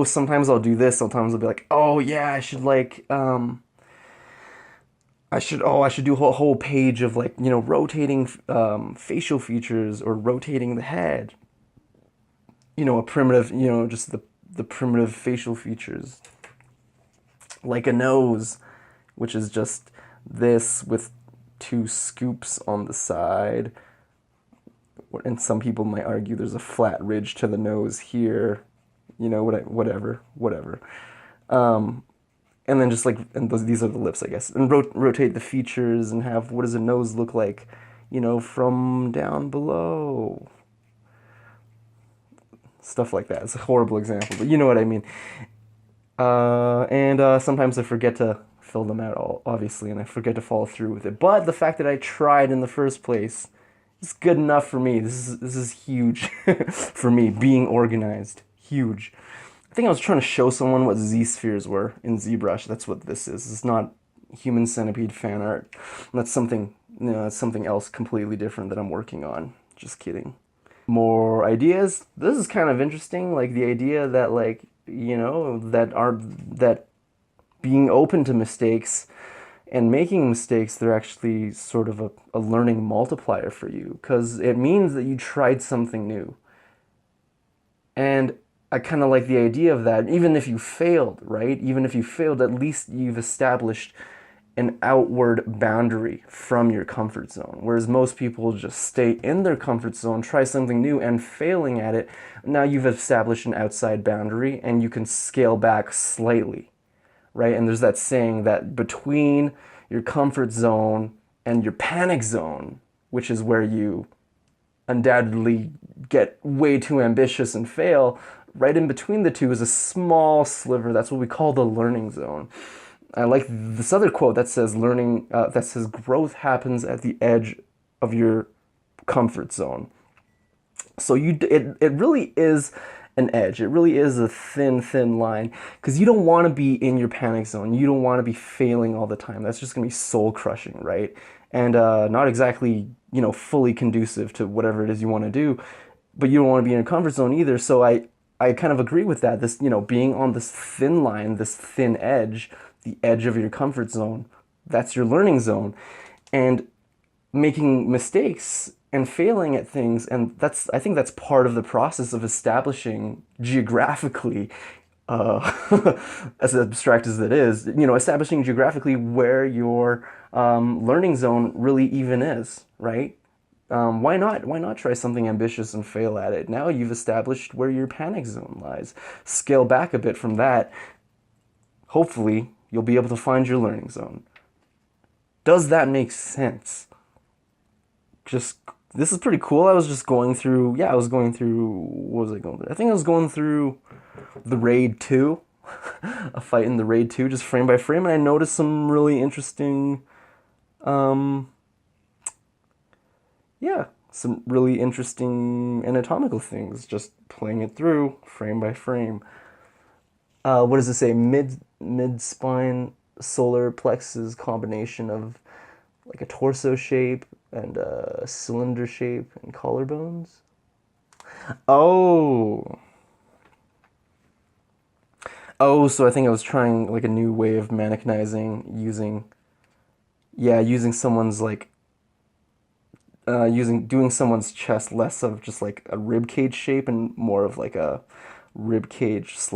sometimes I'll do this. Sometimes I'll be like, oh, yeah, I should, like, I should do a whole page of, like, rotating facial features, or rotating the head. A primitive, just the primitive facial features. Like a nose, which is just this with 2 scoops on the side. And some people might argue there's a flat ridge to the nose here. Whatever. And then just like, these are the lips, I guess. And rotate the features and have, what does a nose look like, from down below. Stuff like that. It's a horrible example, but you know what I mean. And sometimes I forget to fill them out all obviously, and I forget to follow through with it. But the fact that I tried in the first place is good enough for me. This is huge for me, being organized. Huge. I think I was trying to show someone what Z-spheres were in ZBrush. That's what this is. It's not Human Centipede fan art. That's something, that's something else completely different that I'm working on. Just kidding. More ideas. This is kind of interesting, like the idea that like, that being open to mistakes and making mistakes, they're actually sort of a learning multiplier for you, because it means that you tried something new. And I kind of like the idea of that. Even if you failed, right? Even if you failed, at least you've established an outward boundary from your comfort zone. Whereas most people just stay in their comfort zone, try something new, and failing at it, now you've established an outside boundary and you can scale back slightly, right? And there's that saying that between your comfort zone and your panic zone, which is where you undoubtedly get way too ambitious and fail, right in between the two is a small sliver. That's what we call the learning zone. I like this other quote that says growth happens at the edge of your comfort zone. So it really is an edge. It really is a thin line, because you don't want to be in your panic zone. You don't want to be failing all the time. That's just going to be soul crushing, right? And not exactly, fully conducive to whatever it is you want to do, but you don't want to be in your comfort zone either. So I kind of agree with that. This, being on this thin line, this thin edge, the edge of your comfort zone, that's your learning zone. And making mistakes and failing at things, and I think that's part of the process of establishing geographically, as abstract as it is, establishing geographically where your learning zone really even is, right? Why not try something ambitious and fail at it? Now you've established where your panic zone lies. Scale back a bit from that. Hopefully, you'll be able to find your learning zone. Does that make sense? This is pretty cool. I was just going through, what was I going through? I think I was going through the Raid 2, a fight in the Raid 2, just frame by frame, and I noticed some really interesting, some really interesting anatomical things, just playing it through, frame by frame. What does it say? Mid-spine solar plexus combination of like a torso shape and a cylinder shape and collarbones. Oh, so I think I was trying like a new way of mannequinizing using someone's like doing someone's chest less of just like a rib cage shape and more of like a rib cage /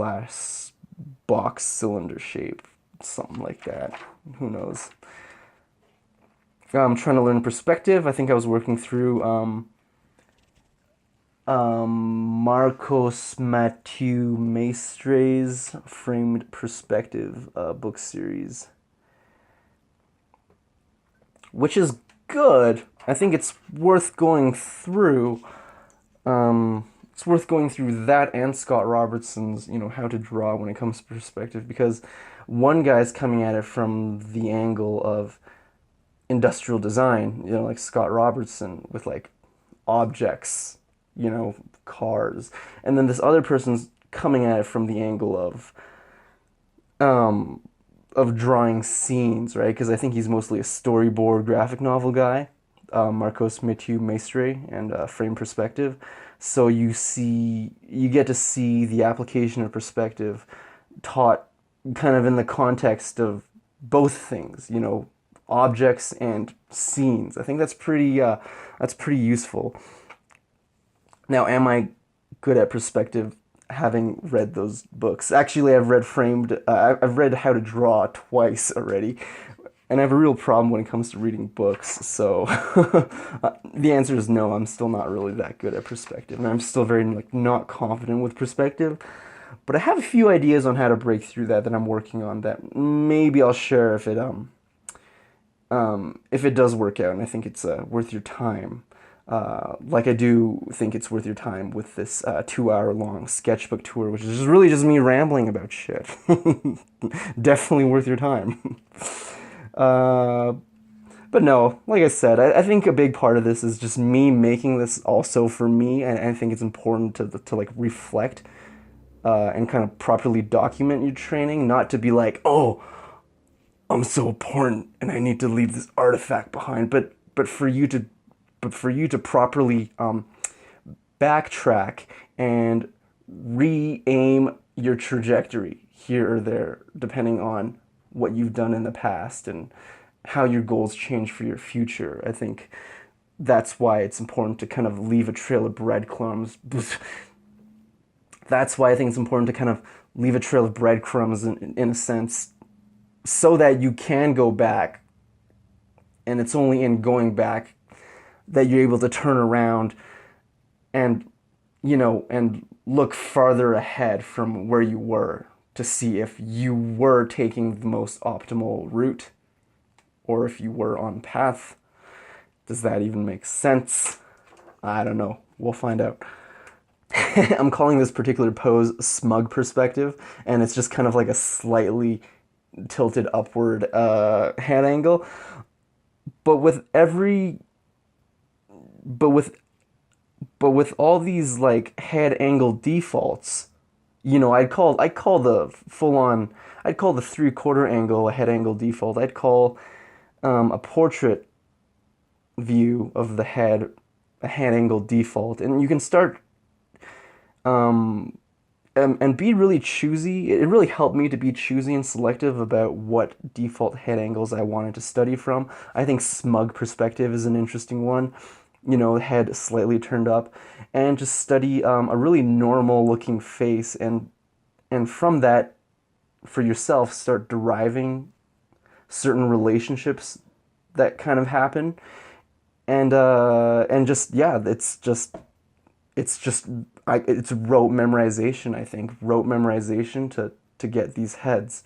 box cylinder shape, something like that. Who knows? I'm trying to learn perspective. I think I was working through Marcos Mathieu Maestre's Framed Perspective book series, which is good. I think it's worth going through. It's worth going through that and Scott Robertson's, How to Draw when it comes to perspective, because one guy's coming at it from the angle of industrial design, like Scott Robertson with like objects, cars, and then this other person's coming at it from the angle of drawing scenes, right? Because I think he's mostly a storyboard graphic novel guy, Marcos Mathieu Maestre, and Frame Perspective. So you get to see the application of perspective taught kind of in the context of both things, objects and scenes. I think that's pretty useful. Now, am I good at perspective having read those books? Actually, I've read How to Draw twice already, and I have a real problem when it comes to reading books. So the answer is no. I'm still not really that good at perspective, and I'm still very not confident with perspective. But I have a few ideas on how to break through that I'm working on, that maybe I'll share if it does work out, and I think it's worth your time. Like I do think it's worth your time with this 2 hour long sketchbook tour, which is really just me rambling about shit. Definitely worth your time. Uh, but no, like I said, I think a big part of this is just me making this also for me, and I think it's important to like reflect and kind of properly document your training, not to be like, oh, I'm so important and I need to leave this artifact behind, but for you to properly backtrack and re-aim your trajectory here or there, depending on what you've done in the past and how your goals change for your future. I think that's why it's important to kind of leave a trail of breadcrumbs. That's why I think it's important to kind of leave a trail of breadcrumbs in a sense, so that you can go back, and it's only in going back that you're able to turn around and, and look farther ahead from where you were to see if you were taking the most optimal route or if you were on path. Does that even make sense? I don't know. We'll find out. I'm calling this particular pose smug perspective, and it's just kind of like a slightly tilted upward head angle. But with every but with all these like head angle defaults, I'd call the full on, I'd call the 3/4 angle a head angle default. I'd call a portrait view of the head a head angle default, and you can start and be really choosy. It really helped me to be choosy and selective about what default head angles I wanted to study from. I think smug perspective is an interesting one. Head slightly turned up, and just study a really normal looking face, and from that, for yourself, start deriving certain relationships that kind of happen, and just yeah, it's rote memorization. I think rote memorization to get these heads,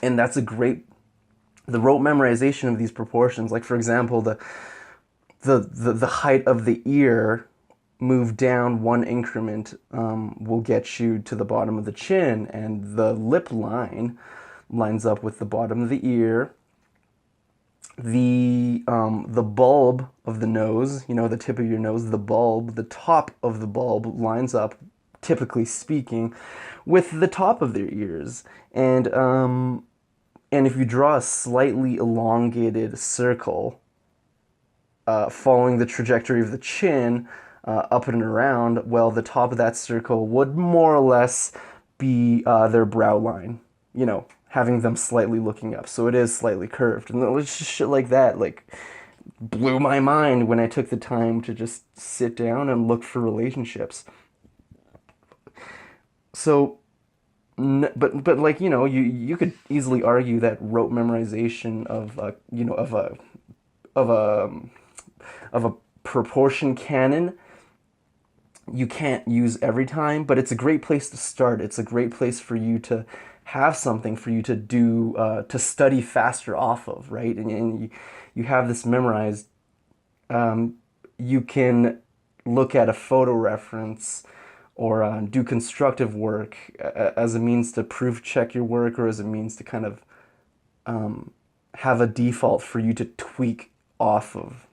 and that's the rote memorization of these proportions. Like for example, the height of the ear moved down one increment will get you to the bottom of the chin, and the lip line lines up with the bottom of the ear. The bulb of the nose, the tip of your nose, the top of the bulb lines up, typically speaking, with the top of their ears. And if you draw a slightly elongated circle, following the trajectory of the chin, up and around, well, the top of that circle would more or less be their brow line, having them slightly looking up. So it is slightly curved. And it's just shit like that, like, blew my mind when I took the time to just sit down and look for relationships. So, but like, you could easily argue that rote memorization of, of a, of a proportion canon you can't use every time, but it's a great place to start. It's a great place for you to have something for you to do, to study faster off of, right? And you have this memorized. You can look at a photo reference or do constructive work as a means to proof check your work, or as a means to kind of have a default for you to tweak off of.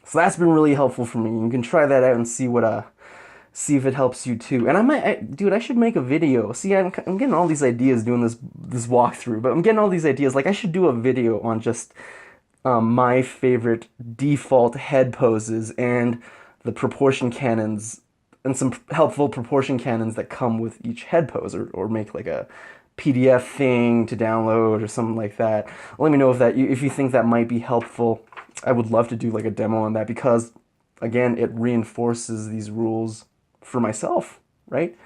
So that's been really helpful for me. You can try that out and see if it helps you too. And I should make a video. See, I'm getting all these ideas doing this walkthrough, but I'm getting all these ideas. Like, I should do a video on just my favorite default head poses and the proportion canons, and some helpful proportion canons that come with each head pose, or make like a PDF thing to download or something like that. Let me know if you think that might be helpful. I would love to do like a demo on that, because again, it reinforces these rules for myself, right?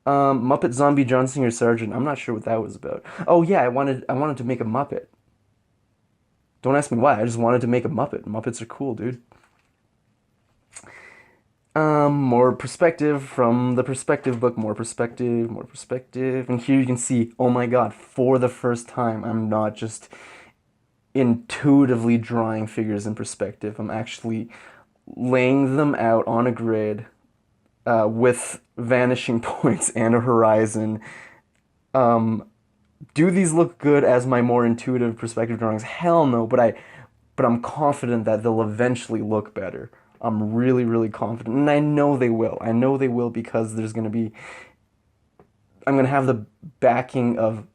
Muppet Zombie John Singer Sargent. I'm not sure what that was about. Oh yeah, I wanted to make a Muppet. Don't ask me why. I just wanted to make a Muppet. Muppets are cool, dude. More perspective from the perspective book, more perspective, more perspective. And here you can see, oh my God, for the first time, I'm not just intuitively drawing figures in perspective. I'm actually laying them out on a grid with vanishing points and a horizon. Do these look good as my more intuitive perspective drawings? Hell no, but I'm confident that they'll eventually look better. I'm really, really confident, and I know they will. I know they will because I'm gonna have the backing of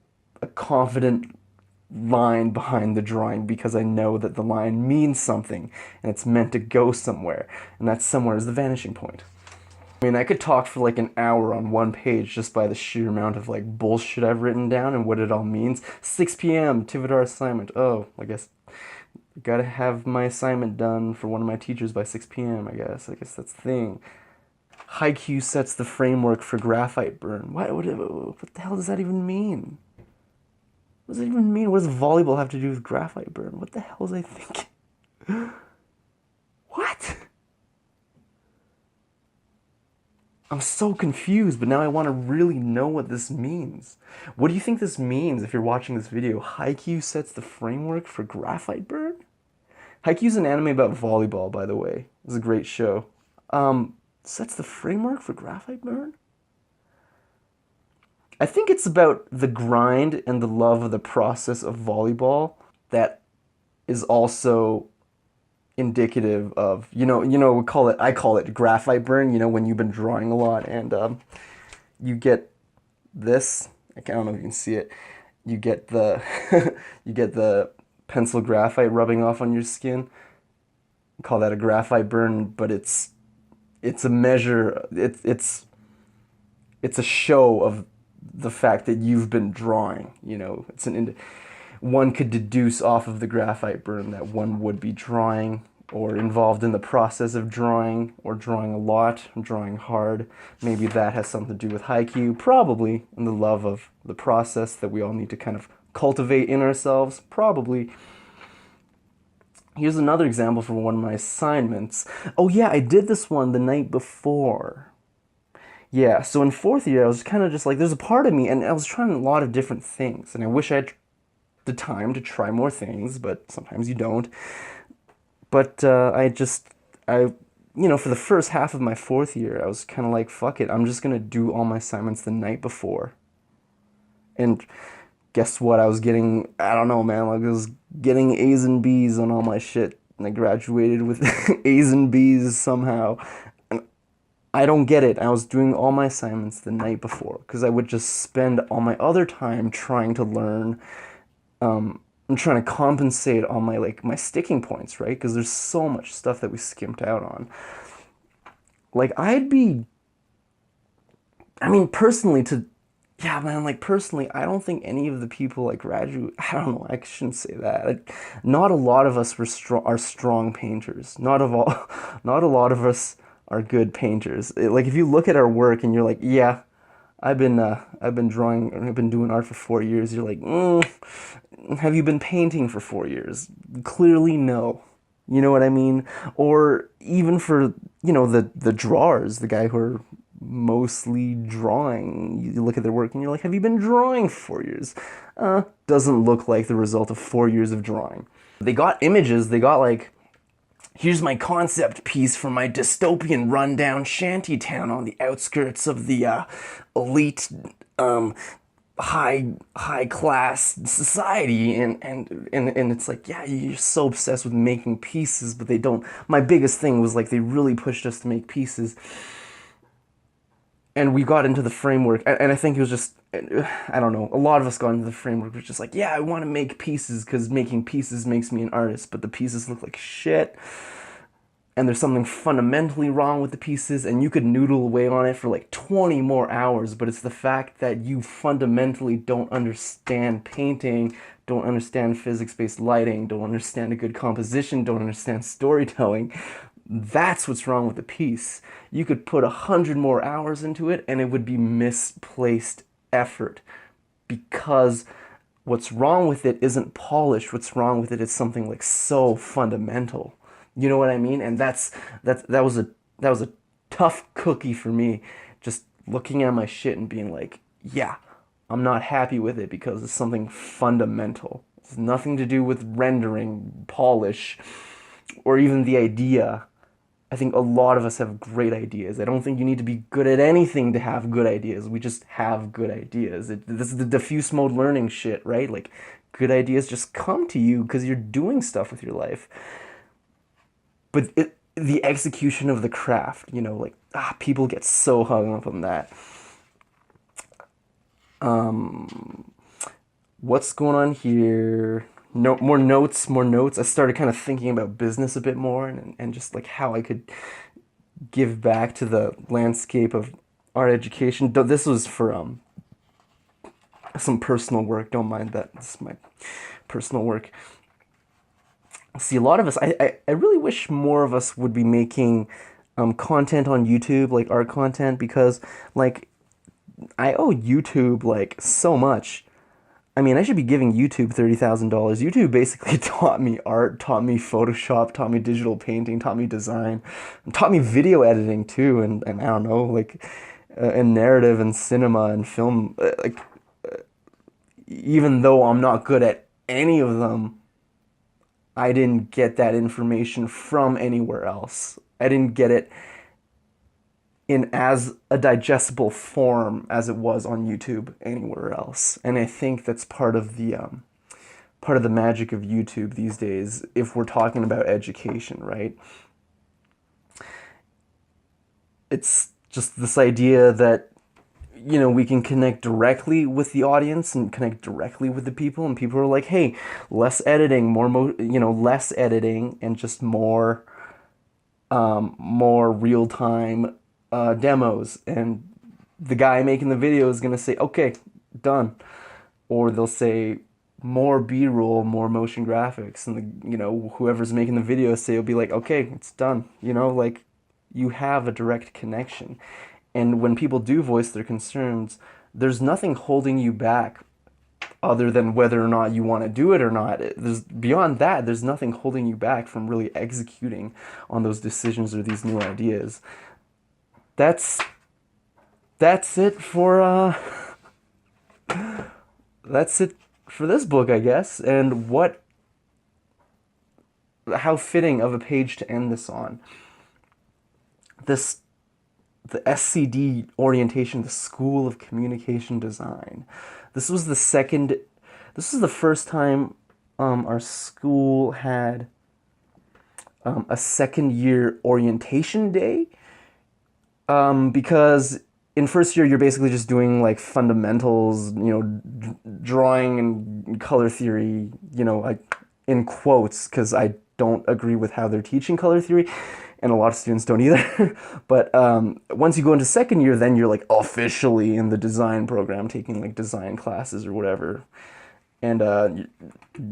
a confident line behind the drawing because I know that the line means something and it's meant to go somewhere, and that somewhere is the vanishing point. I mean, I could talk for like an hour on one page just by the sheer amount of like bullshit I've written down and what it all means. 6 p.m. Tivadar assignment. Oh, I guess gotta have my assignment done for one of my teachers by 6 p.m. I guess that's the thing. Haiku sets the framework for graphite burn. What the hell does that even mean? What does that even mean? What does volleyball have to do with graphite burn? What the hell was I thinking? What? I'm so confused, but now I want to really know what this means. What do you think this means if you're watching this video? Haiku sets the framework for graphite burn? Haikyuu's an anime about volleyball, by the way. It's a great show. Sets the framework for graphite burn? I think it's about the grind and the love of the process of volleyball that is also indicative of, I call it graphite burn, when you've been drawing a lot and you get this, I don't know if you can see it, you get the you get the pencil graphite rubbing off on your skin. I call that a graphite burn, but it's a measure, it's a show of the fact that you've been drawing, one could deduce off of the graphite burn that one would be drawing or involved in the process of drawing, or drawing a lot, drawing hard. Maybe that has something to do with haiku, probably, and the love of the process that we all need to kind of cultivate in ourselves, probably. Here's another example from one of my assignments. Oh yeah, I did this one the night before. Yeah, so in 4th year, I was kind of just like, there's a part of me, and I was trying a lot of different things, and I wish I had the time to try more things, but sometimes you don't. But for the first half of my 4th year, I was kind of like, fuck it, I'm just going to do all my assignments the night before. And guess what? I was getting, I don't know, man, like I was getting A's and B's on all my shit. And I graduated with A's and B's somehow. And I don't get it. I was doing all my assignments the night before because I would just spend all my other time trying to learn. I'm trying to compensate on my sticking points, right? Because there's so much stuff that we skimped out on. Like, personally, I don't think any of the people I graduate, I don't know, I shouldn't say that. Not a lot of us are strong painters. Not a lot of us are good painters. If you look at our work and you're like, yeah, I've been drawing, I've been doing art for 4 years. You're like, have you been painting for 4 years? Clearly, no. You know what I mean? Or even for, the drawers, the guy who are mostly drawing. You look at their work and you're like, have you been drawing for 4 years? Doesn't look like the result of 4 years of drawing. They got images, they got here's my concept piece for my dystopian rundown shanty town on the outskirts of the elite high class society, and it's like, yeah, you're so obsessed with making pieces, but they don't. My biggest thing was they really pushed us to make pieces, and we got into the framework, and I think it was just, I don't know, a lot of us got into the framework, which is just yeah, I want to make pieces because making pieces makes me an artist, but the pieces look like shit, and there's something fundamentally wrong with the pieces, and you could noodle away on it for 20 more hours, but it's the fact that you fundamentally don't understand painting, don't understand physics-based lighting, don't understand a good composition, don't understand storytelling. That's what's wrong with the piece. You could put 100 more hours into it and it would be misplaced effort, because what's wrong with it isn't polish. What's wrong with it is something so fundamental. You know what I mean? And that was a tough cookie for me, just looking at my shit and being like, yeah, I'm not happy with it because it's something fundamental. It's nothing to do with rendering, polish, or even the idea. I think a lot of us have great ideas. I don't think you need to be good at anything to have good ideas. We just have good ideas. This is the diffuse mode learning shit, right? Like, good ideas just come to you because you're doing stuff with your life. But the execution of the craft, like, people get so hung up on that. What's going on here? No, more notes, more notes. I started kind of thinking about business a bit more, and just like how I could give back to the landscape of art education. This was for some personal work. Don't mind that. This is my personal work. See, a lot of us, I really wish more of us would be making content on YouTube, like art content, because like I owe YouTube like so much. I mean, I should be giving YouTube $30,000. YouTube basically taught me art, taught me Photoshop, taught me digital painting, taught me design, taught me video editing too, and I don't know, like, and narrative and cinema and film. Even though I'm not good at any of them, I didn't get that information from anywhere else. I didn't get it in as a digestible form as it was on YouTube anywhere else. And I think that's part of the magic of YouTube these days, if we're talking about education, right? It's just this idea that, we can connect directly with the audience and connect directly with the people, and people are like, hey, less editing, less editing, and just more real-time demos, and the guy making the video is going to say, okay, done. Or they'll say more B-roll, more motion graphics, and whoever's making the video say, it'll be like, okay, it's done. Like, you have a direct connection. And when people do voice their concerns, there's nothing holding you back other than whether or not you want to do it or not. Beyond that, there's nothing holding you back from really executing on those decisions or these new ideas. That's it for that's it for this book, I guess. And how fitting of a page to end this on. The SCD orientation, the School of Communication Design. This was the first time our school had a second year orientation day. Because in first year, you're basically just doing like fundamentals, drawing and color theory, like in quotes, because I don't agree with how they're teaching color theory, and a lot of students don't either. But once you go into second year, then you're like officially in the design program, taking like design classes or whatever. And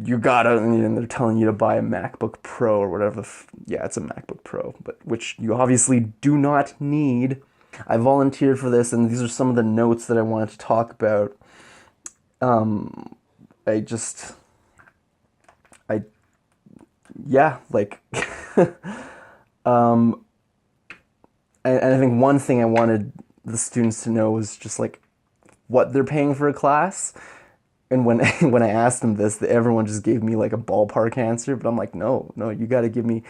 you gotta, and they're telling you to buy a MacBook Pro or whatever. Yeah, it's a MacBook Pro, but which you obviously do not need. I volunteered for this, and these are some of the notes that I wanted to talk about. And I think one thing I wanted the students to know was just like what they're paying for a class. And when when I asked them this, everyone just gave me like a ballpark answer. But I'm like, no, you got to give me.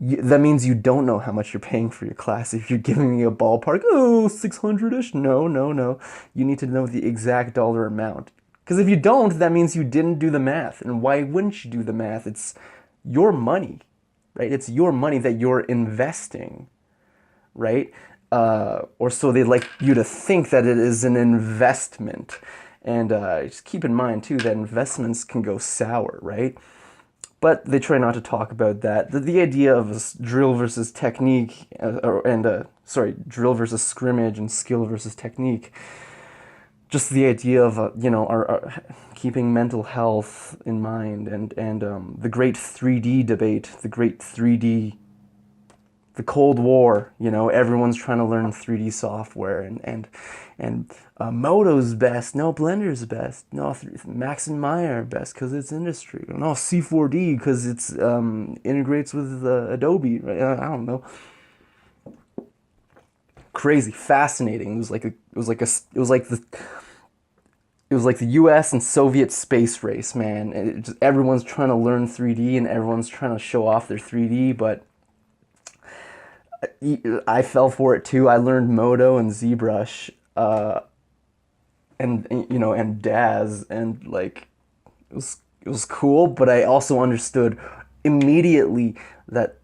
That means you don't know how much you're paying for your class. If you're giving me a ballpark, 600-ish. No. You need to know the exact dollar amount. Because if you don't, that means you didn't do the math. And why wouldn't you do the math? It's your money, right? It's your money that you're investing, right? Or so they'd like you to think that it is an investment. And just keep in mind, too, that investments can go sour, right? But they try not to talk about that. The idea of drill versus technique, drill versus scrimmage and skill versus technique. Just the idea of, our keeping mental health in mind, and the great 3D debate, the Cold War, everyone's trying to learn 3D software, and Moto's best, no, Blender's best, no, Max and Maya are best because it's industry, no, C4D because it's integrates with Adobe, right? I don't know. crazy, fascinating. It was like the U.S. and Soviet space race, man. Everyone's trying to learn 3D and everyone's trying to show off their 3D, but I fell for it too. I learned Modo and ZBrush, and and Daz, and like it was cool. But I also understood immediately that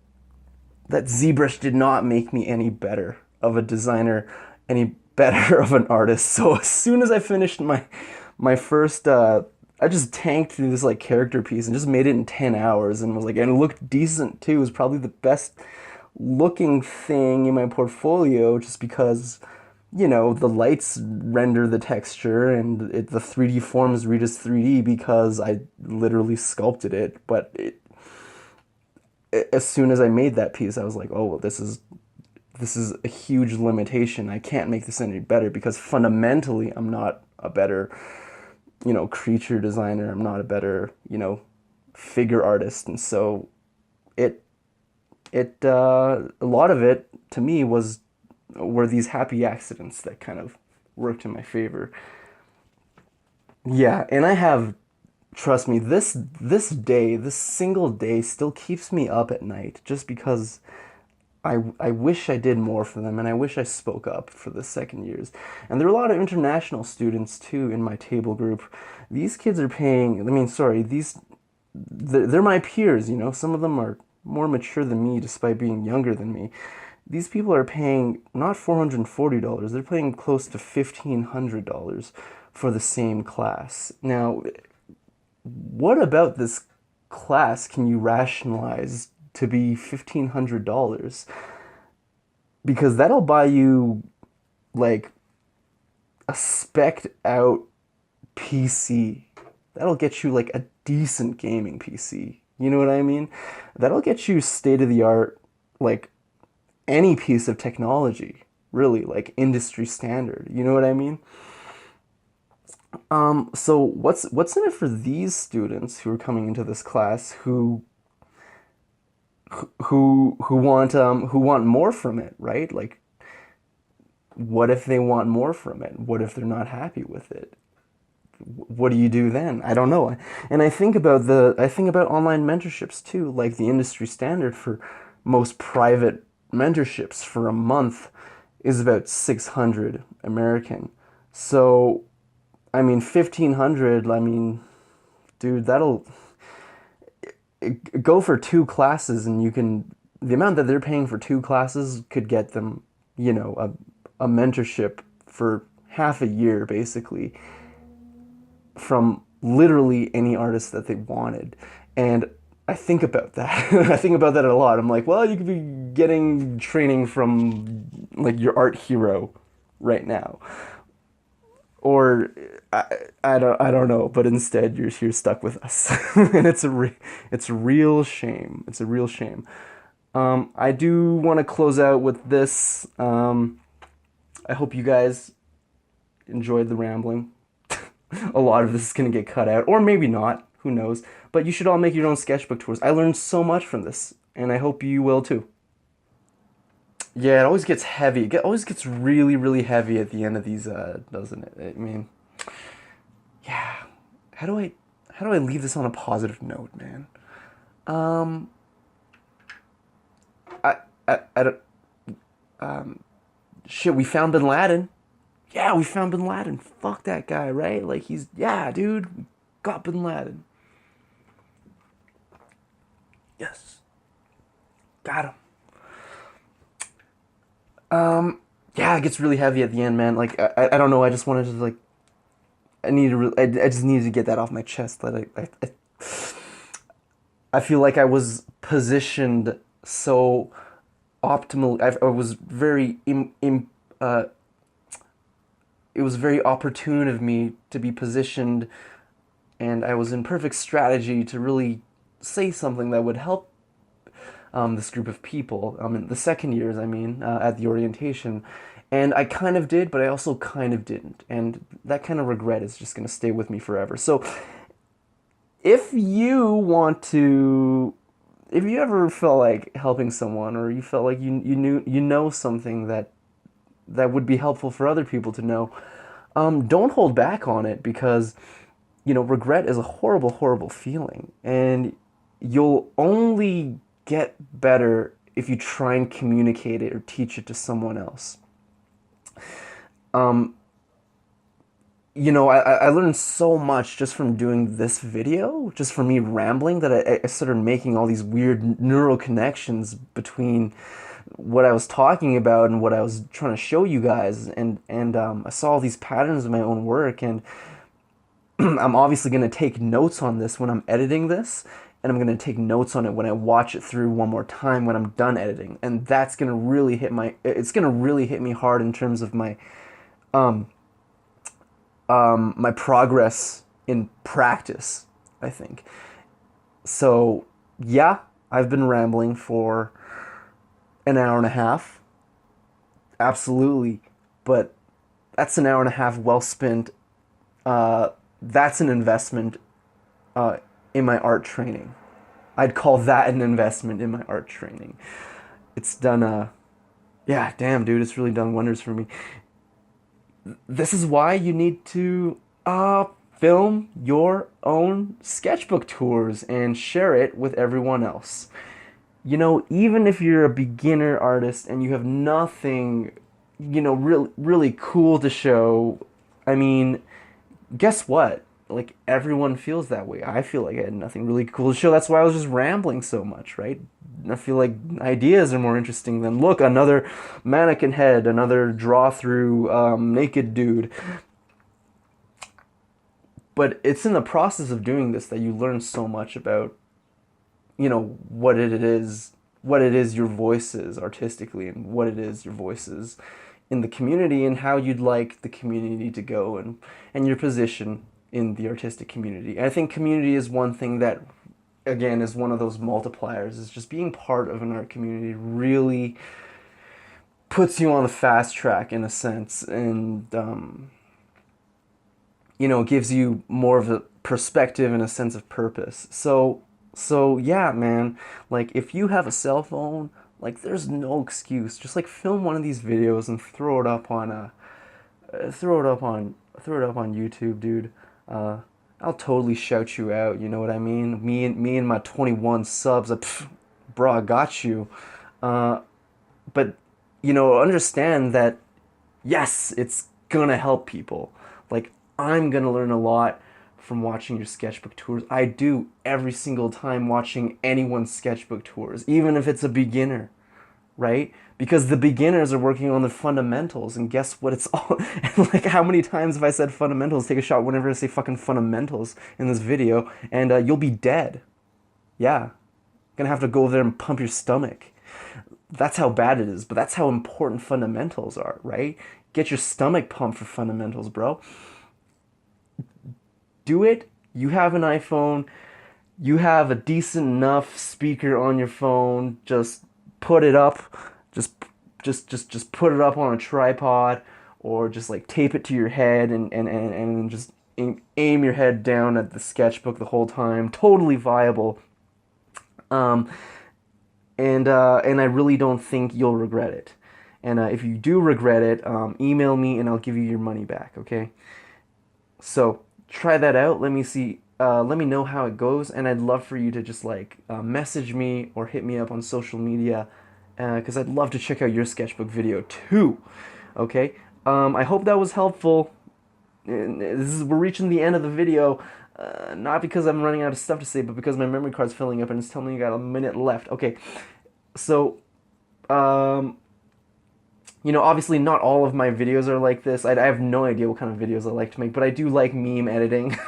ZBrush did not make me any better of a designer, any better of an artist. So as soon as I finished my first, I just tanked through this like character piece and just made it in 10 hours, and was like, and it looked decent too. It was probably the best looking thing in my portfolio, just because the lights render the texture, and the 3D forms read as 3D because I literally sculpted it. But as soon as I made that piece, I was like, oh, well, this is a huge limitation. I can't make this any better because fundamentally I'm not a better, creature designer. I'm not a better, figure artist. And so a lot of it to me were these happy accidents that kind of worked in my favor. Yeah, and I have, trust me, this single day still keeps me up at night, just because I wish I did more for them, and I wish I spoke up for the second years. And there are a lot of international students too in my table group. These kids are paying, they're my peers, some of them are more mature than me despite being younger than me. These people are paying not $440, they're paying close to $1,500 for the same class. Now, what about this class can you rationalize to be $1,500? Because that'll buy you like a spec'd out PC. That'll get you like a decent gaming PC. You know what I mean? That'll get you state of the art, like any piece of technology, really, like industry standard. You know what I mean? So what's in it for these students who are coming into this class who want more from it, right? Like, what if they want more from it? What if they're not happy with it? What do you do then? I don't know. And I think about online mentorships too, like the industry standard for most private mentorships for a month is about 600 American. So, I mean, 1,500, dude, that'll go for 2 classes, and the amount that they're paying for 2 classes could get them, a mentorship for half a year, basically, from literally any artist that they wanted. And I think about that. I think about that a lot. I'm like, well, you could be getting training from like your art hero right now. Or I don't know, but instead you're stuck with us. And it's a real shame. It's a real shame. I do want to close out with this. I hope you guys enjoyed the rambling. A lot of this is going to get cut out, or maybe not, who knows. But you should all make your own sketchbook tours. I learned so much from this, and I hope you will too. Yeah, it always gets heavy. It always gets really, really heavy at the end of these, doesn't it? I mean, yeah. How do I leave this on a positive note, man? I don't. Shit, we found Bin Laden. Yeah, we found Bin Laden. Fuck that guy, right? Like, yeah, dude, we got Bin Laden. Yes. Got him. Yeah, it gets really heavy at the end, man. Like, I don't know, I just wanted to, like, I just needed to get that off my chest, that I feel like I was positioned so optimally. I was very, it was very opportune of me to be positioned, and I was in perfect strategy to really say something that would help this group of people, in the second years, at the orientation. And I kind of did, but I also kind of didn't. And that kind of regret is just going to stay with me forever. So if you ever felt like helping someone, or you felt like you know something that that would be helpful for other people to know. Don't hold back on it, because regret is a horrible, horrible feeling, and you'll only get better if you try and communicate it or teach it to someone else. I learned so much just from doing this video, just from me rambling, that I started making all these weird neural connections between what I was talking about and what I was trying to show you guys, and I saw all these patterns in my own work, and I'm obviously going to take notes on this when I'm editing this, and I'm going to take notes on it when I watch it through one more time when I'm done editing, and that's going to really it's going to really hit me hard in terms of my my progress in practice, I think. So, yeah, I've been rambling for an hour and a half. Absolutely. But that's an hour and a half well spent. That's an investment in my art training. I'd call that an investment in my art training. It's done, yeah, damn, dude, it's really done wonders for me. This is why you need to film your own sketchbook tours and share it with everyone else. Even if you're a beginner artist and you have nothing, really cool to show, I mean, guess what? Like, everyone feels that way. I feel like I had nothing really cool to show. That's why I was just rambling so much, right? I feel like ideas are more interesting than, look, another mannequin head, another draw-through naked dude. But it's in the process of doing this that you learn so much about, what it is your voice is artistically, and what it is your voice is in the community, and how you'd like the community to go, and your position in the artistic community. And I think community is one thing that, again, is one of those multipliers. Is just being part of an art community really puts you on the fast track in a sense, and gives you more of a perspective and a sense of purpose. So yeah, man, like, if you have a cell phone, like, there's no excuse. Just like film one of these videos and throw it up on YouTube, dude. I'll totally shout you out, you know what I mean? Me and my 21 subs, bro, I got you. But, understand that, yes, it's gonna help people. Like, I'm gonna learn a lot from watching your sketchbook tours. I do every single time watching anyone's sketchbook tours, even if it's a beginner, right? Because the beginners are working on the fundamentals, and guess what? It's all, like, how many times have I said fundamentals? Take a shot whenever I say fucking fundamentals in this video, and you'll be dead. Yeah. Gonna have to go there and pump your stomach. That's how bad it is, but that's how important fundamentals are, right? Get your stomach pumped for fundamentals, bro. Do it. You have an iPhone. You have a decent enough speaker on your phone. Just put it up. Just put it up on a tripod, or just like tape it to your head, and just aim your head down at the sketchbook the whole time. Totally viable. And I really don't think you'll regret it. And if you do regret it, email me and I'll give you your money back, okay? So try that out. Let me see. Let me know how it goes, and I'd love for you to just like message me or hit me up on social media, because I'd love to check out your sketchbook video too. Okay. I hope that was helpful. We're reaching the end of the video. Not because I'm running out of stuff to say, but because my memory card's filling up and it's telling me you got a minute left. Okay, so, obviously not all of my videos are like this. I have no idea what kind of videos I like to make, but I do like meme editing.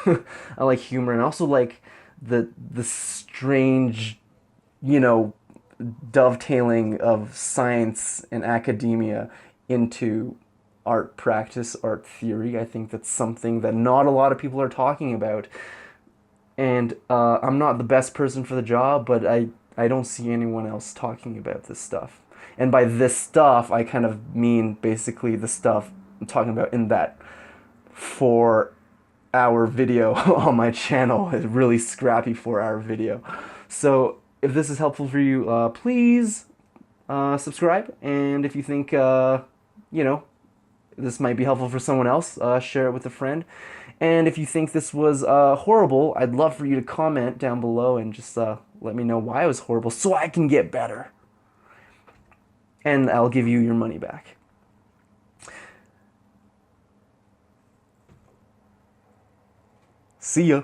I like humor, and I also like the strange, dovetailing of science and academia into art practice, art theory. I think that's something that not a lot of people are talking about. And I'm not the best person for the job, but I don't see anyone else talking about this stuff. And by this stuff, I kind of mean basically the stuff I'm talking about in that 4-hour video on my channel. A really scrappy 4-hour video. So if this is helpful for you, please subscribe. And if you think, this might be helpful for someone else, share it with a friend. And if you think this was horrible, I'd love for you to comment down below and just let me know why it was horrible so I can get better. And I'll give you your money back. See ya.